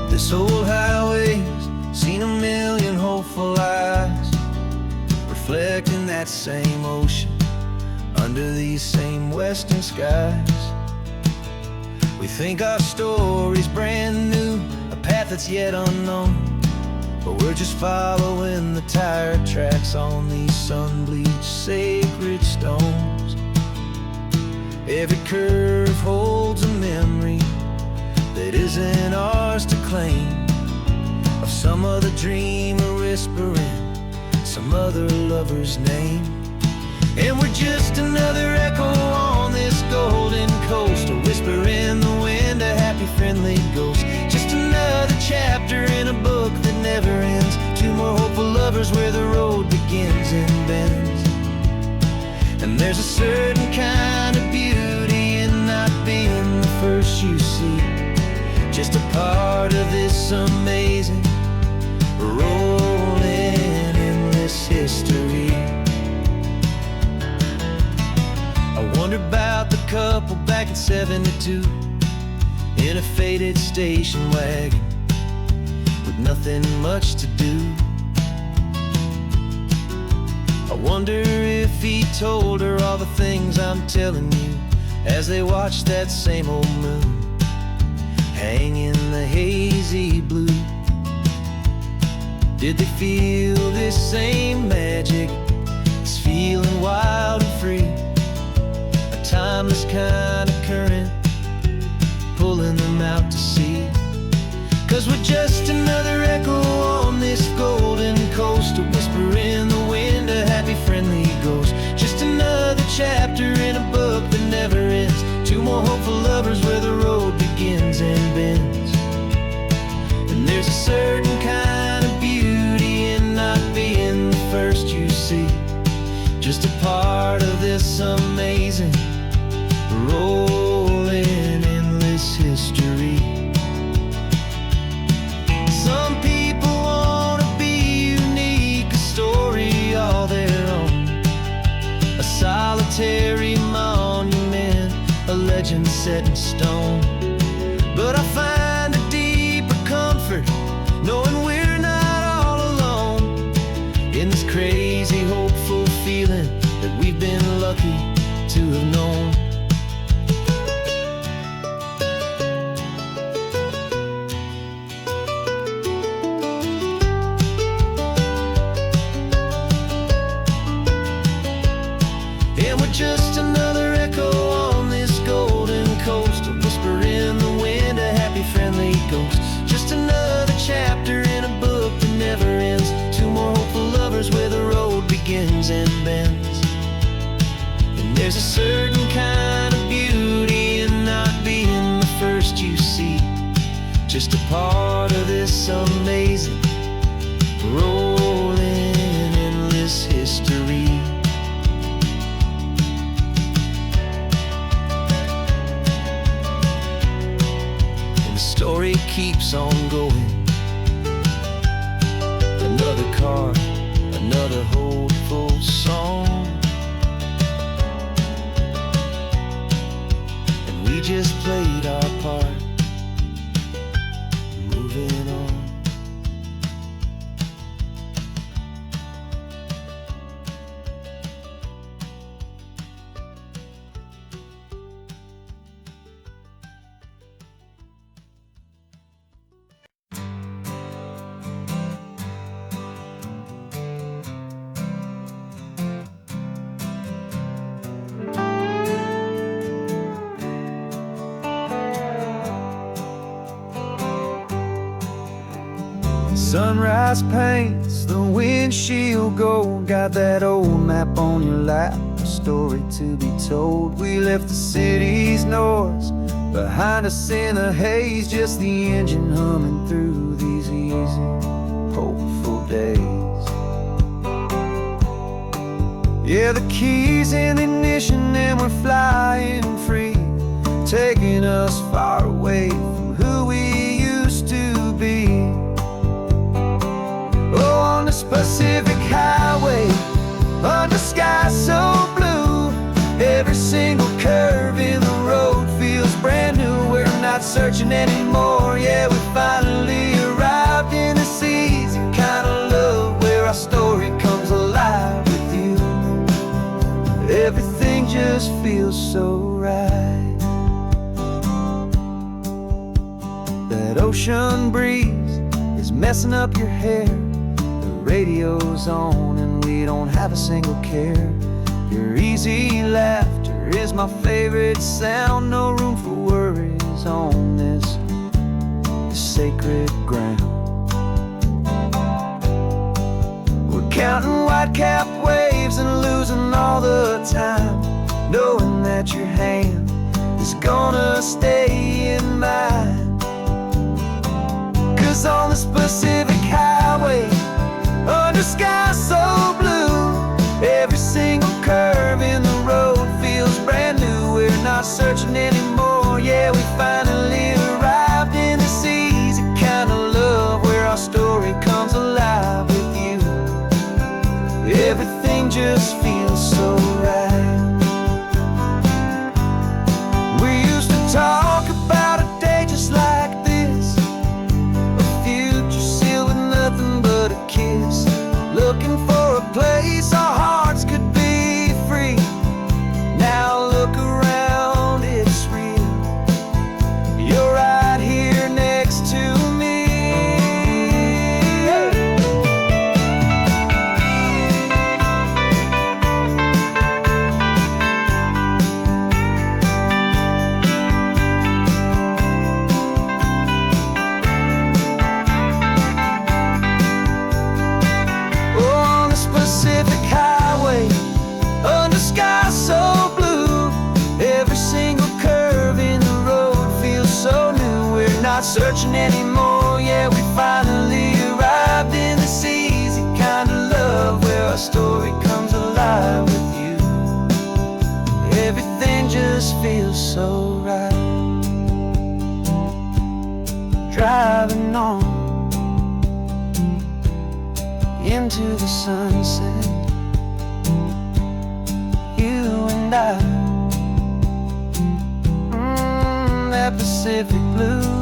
This old highway's seen a million hopeful eyes, reflecting that same ocean under these same western skies. We think our story's brand new, a path that's yet unknown, but we're just following the tire tracks on these sun-bleached sacred stones. Every curve holds a memory that isn't ours to claim, of some other dreamer whispering some other lover's name. And we're just another echo on this golden coast, a whisper in the wind, a happy friendly ghost. Just another chapter in a book that never ends, two more hopeful lovers where the road begins and bends. And there's a certain kind of beauty in not being the first you see, just a part of this amazing, rolling, endless history. I wonder about the couple back in '72 in a faded station wagon with nothing much to do. I wonder if he told her all the things I'm telling you as they watched that same old moon hang in the hazy blue. Did they feel this same magic, this feeling wild and free, a timeless kind of current pulling them out to sea? 'Cause we're just another echo on this golden coast, a whisper in the wind, a happy friendly ghost. Just another chapter in a book that never ends, two more hopeful lovers where the road begins just a part of this amazing, rolling, endless history. Some people wanna be unique, a story all their own, a solitary monument, a legend set in stone. But I find a deeper comfort knowing we're not all alone in this crazy, hopeful feeling that we've been lucky to have known. And we're just another echo on this golden coast, a whisper in the wind, a happy, friendly ghost. Just another chapter in a book that never ends. Two more hopeful lovers where the road begins and bends. And there's a certain kind of beauty in not being the first you see, just a part of this amazing, rolling, endless history. Story keeps on going. Another car, another hopeful song, and we just played our part, moving on. Sunrise paints the windshield gold. Got that old map on your lap, a story to be told. We left the city's noise behind us in the haze, just the engine humming through these easy, hopeful days. Yeah, the keys in the ignition and we're flying free, taking us far away from who we used to be. Oh, on this Pacific highway, under sky so blue, every single curve in the road feels brand new. We're not searching anymore, yeah, we finally arrived in this easy kind of love where our story comes alive with you. Everything just feels so right. That ocean breeze is messing up your hair, radio's on and we don't have a single care. Your easy laughter is my favorite sound. No room for worries on this sacred ground. We're counting white-capped waves and losing all the time, knowing that your hand is gonna stay in mine. 'Cause on this Pacific highway, under sky so blue, every single curve in the road feels brand new. We're not searching anymore, yeah, we finally arrived in this easy kind of love where our story comes alive with you. Everything just feels so right. We used to talk about a day just like this, a future sealed with nothing but a kiss, looking for a place our hearts could be free. Now look around, it's real. You're right here next to me. Pacific highway, under sky so blue, every single curve in the road feels so new. We're not searching anymore, yeah, we finally arrived in this easy kind of love where our story comes alive with so right. Driving on into the sunset, you and I, that Pacific blue.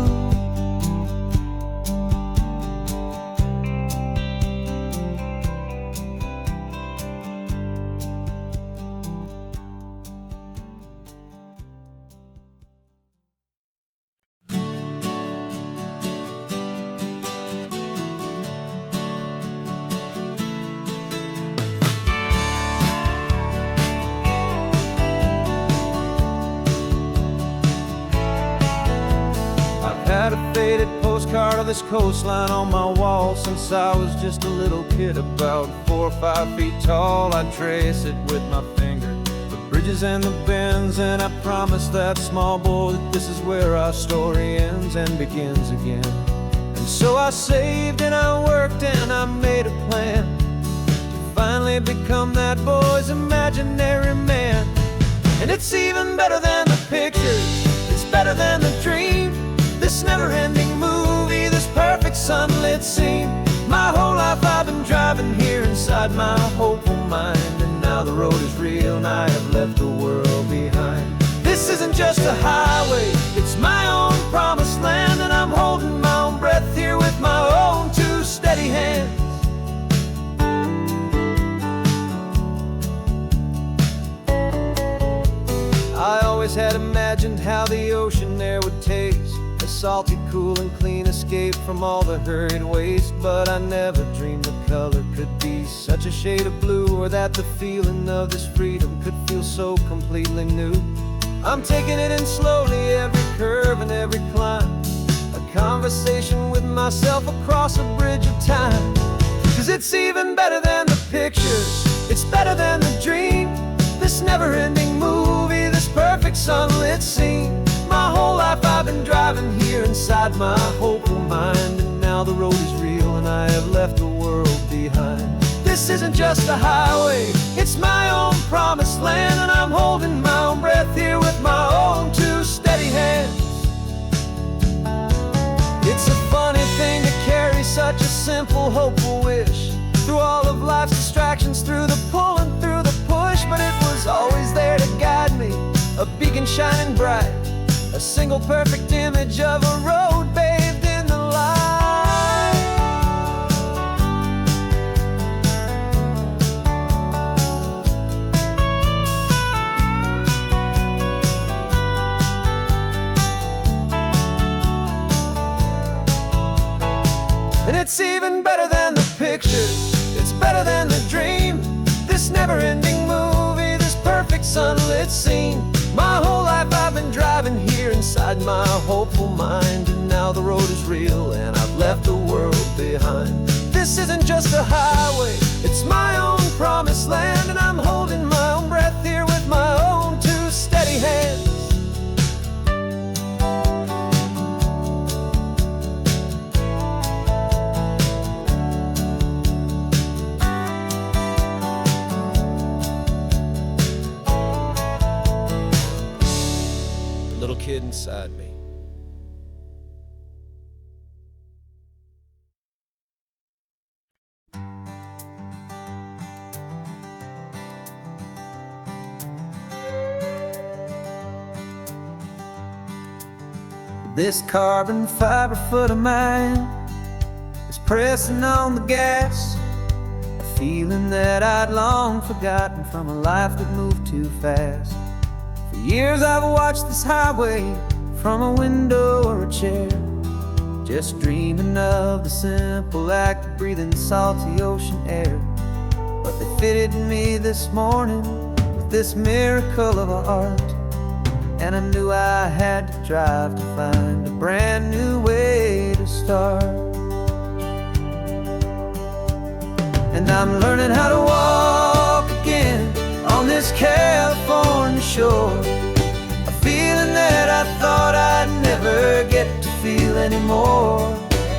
Had a faded postcard of this coastline on my wall since I was just a little kid, about 4 or 5 feet tall. I trace it with my finger, the bridges and the bends, and I promise that small boy that this is where our story ends and begins again. And so I saved and I worked and I made a plan to finally become that boy's imaginary man. And it's even better than the pictures, it's better than the dream. This never-ending movie, this perfect sunlit scene. My whole life I've been driving here inside my hopeful mind, and now the road is real and I have left the world behind. This isn't just a highway, it's my own promised land, and I'm holding my own breath here with my own 2 steady hands. I always had imagined how the ocean air would taste, a salty, cool and clean escape from all the hurried waste. But I never dreamed the color could be such a shade of blue, or that the feeling of this freedom could feel so completely new. I'm taking it in slowly, every curve and every climb, a conversation with myself across a bridge of time. 'Cause it's even better than the pictures, it's better than the dream. This never-ending movie, this perfect sunlit scene. My whole life I've been driving here inside my hopeful mind, and now the road is real and I have left the world behind. This isn't just a highway, it's my own promised land, and I'm holding my own breath here with my own 2 steady hands. It's a funny thing to carry such a simple, hopeful wish through all of life's distractions, through the pull and through the push. But it was always there to guide me, a beacon shining bright, a single perfect image of a road bathed in the light. And it's even better than the pictures, it's better than the dream. This never-ending movie, this perfect sunlit scene. My whole life I've been driving here inside my hopeful mind, and now the road is real and I've left the world behind. This isn't just a highway, it's my own promised land, and I'm holding my own breath here with my own 2 steady hands. Little kid inside me. This carbon fiber foot of mine is pressing on the gas, a feeling that I'd long forgotten from a life that moved too fast. For years I've watched this highway from a window or a chair, just dreaming of the simple act of breathing salty ocean air. But they fitted me this morning with this miracle of art, and I knew I had to drive to find a brand new way to start. And I'm learning how to walk again on this California shore, a feeling that I thought I'd never get to feel anymore.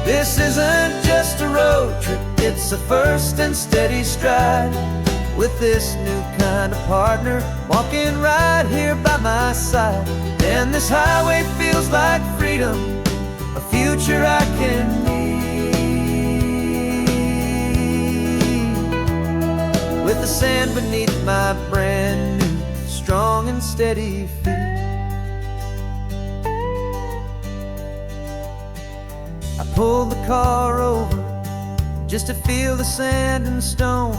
This isn't just a road trip, it's a first and steady stride, with this new kind of partner walking right here by my side. And this highway feels like freedom, a future I can need, with the sand beneath my brand new strong and steady feet. I pulled the car over just to feel the sand and stone,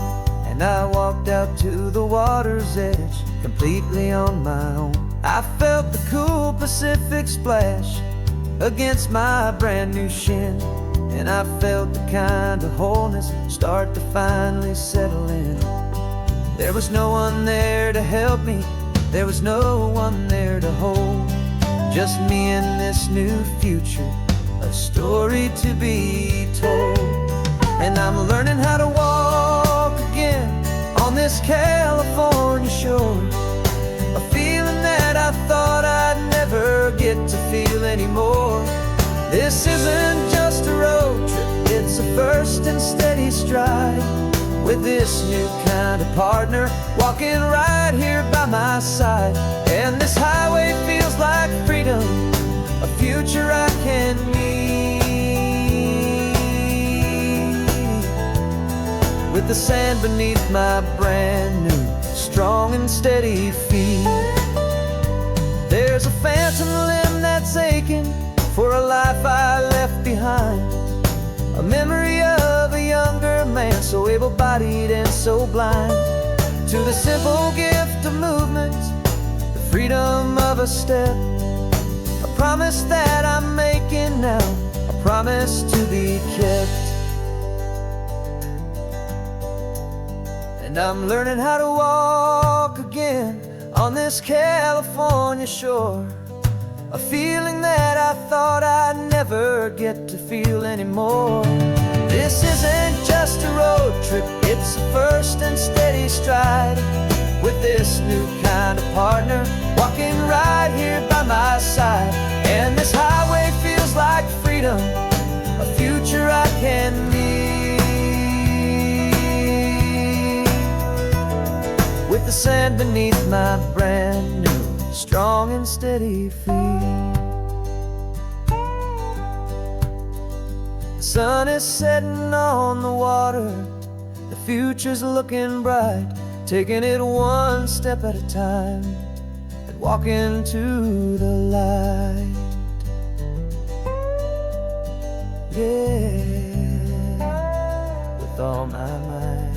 and I walked out to the water's edge completely on my own. I felt the cool Pacific splash against my brand new shin, and I felt the kind of wholeness start to finally settle in. There was no one there to help me, there was no one there to hold, just me and this new future, a story to be told. And I'm learning how to walk again on this California shore, a feeling that I thought I'd never get to feel anymore. This isn't just a road trip, it's a first and steady stride, with this new kind of partner walking right here by my side. And this highway feels like freedom, a future I can need, with the sand beneath my brand new strong and steady feet. There's a phantom limb that's aching for a life I left behind, a memory of a younger man so able-bodied and so blind, to the simple gift of movement, the freedom of a step, a promise that I'm making now, a promise to be kept. And I'm learning how to walk again on this California shore, a feeling that I thought I'd never get to feel anymore. This isn't just a road trip, it's a first and steady stride, with this new kind of partner walking right here by my side. And this highway feels like freedom, a future I can need, with the sand beneath my brand new strong and steady feet. The sun is setting on the water, the future's looking bright, taking it one step at a time and walking to the light. Yeah, with all my might.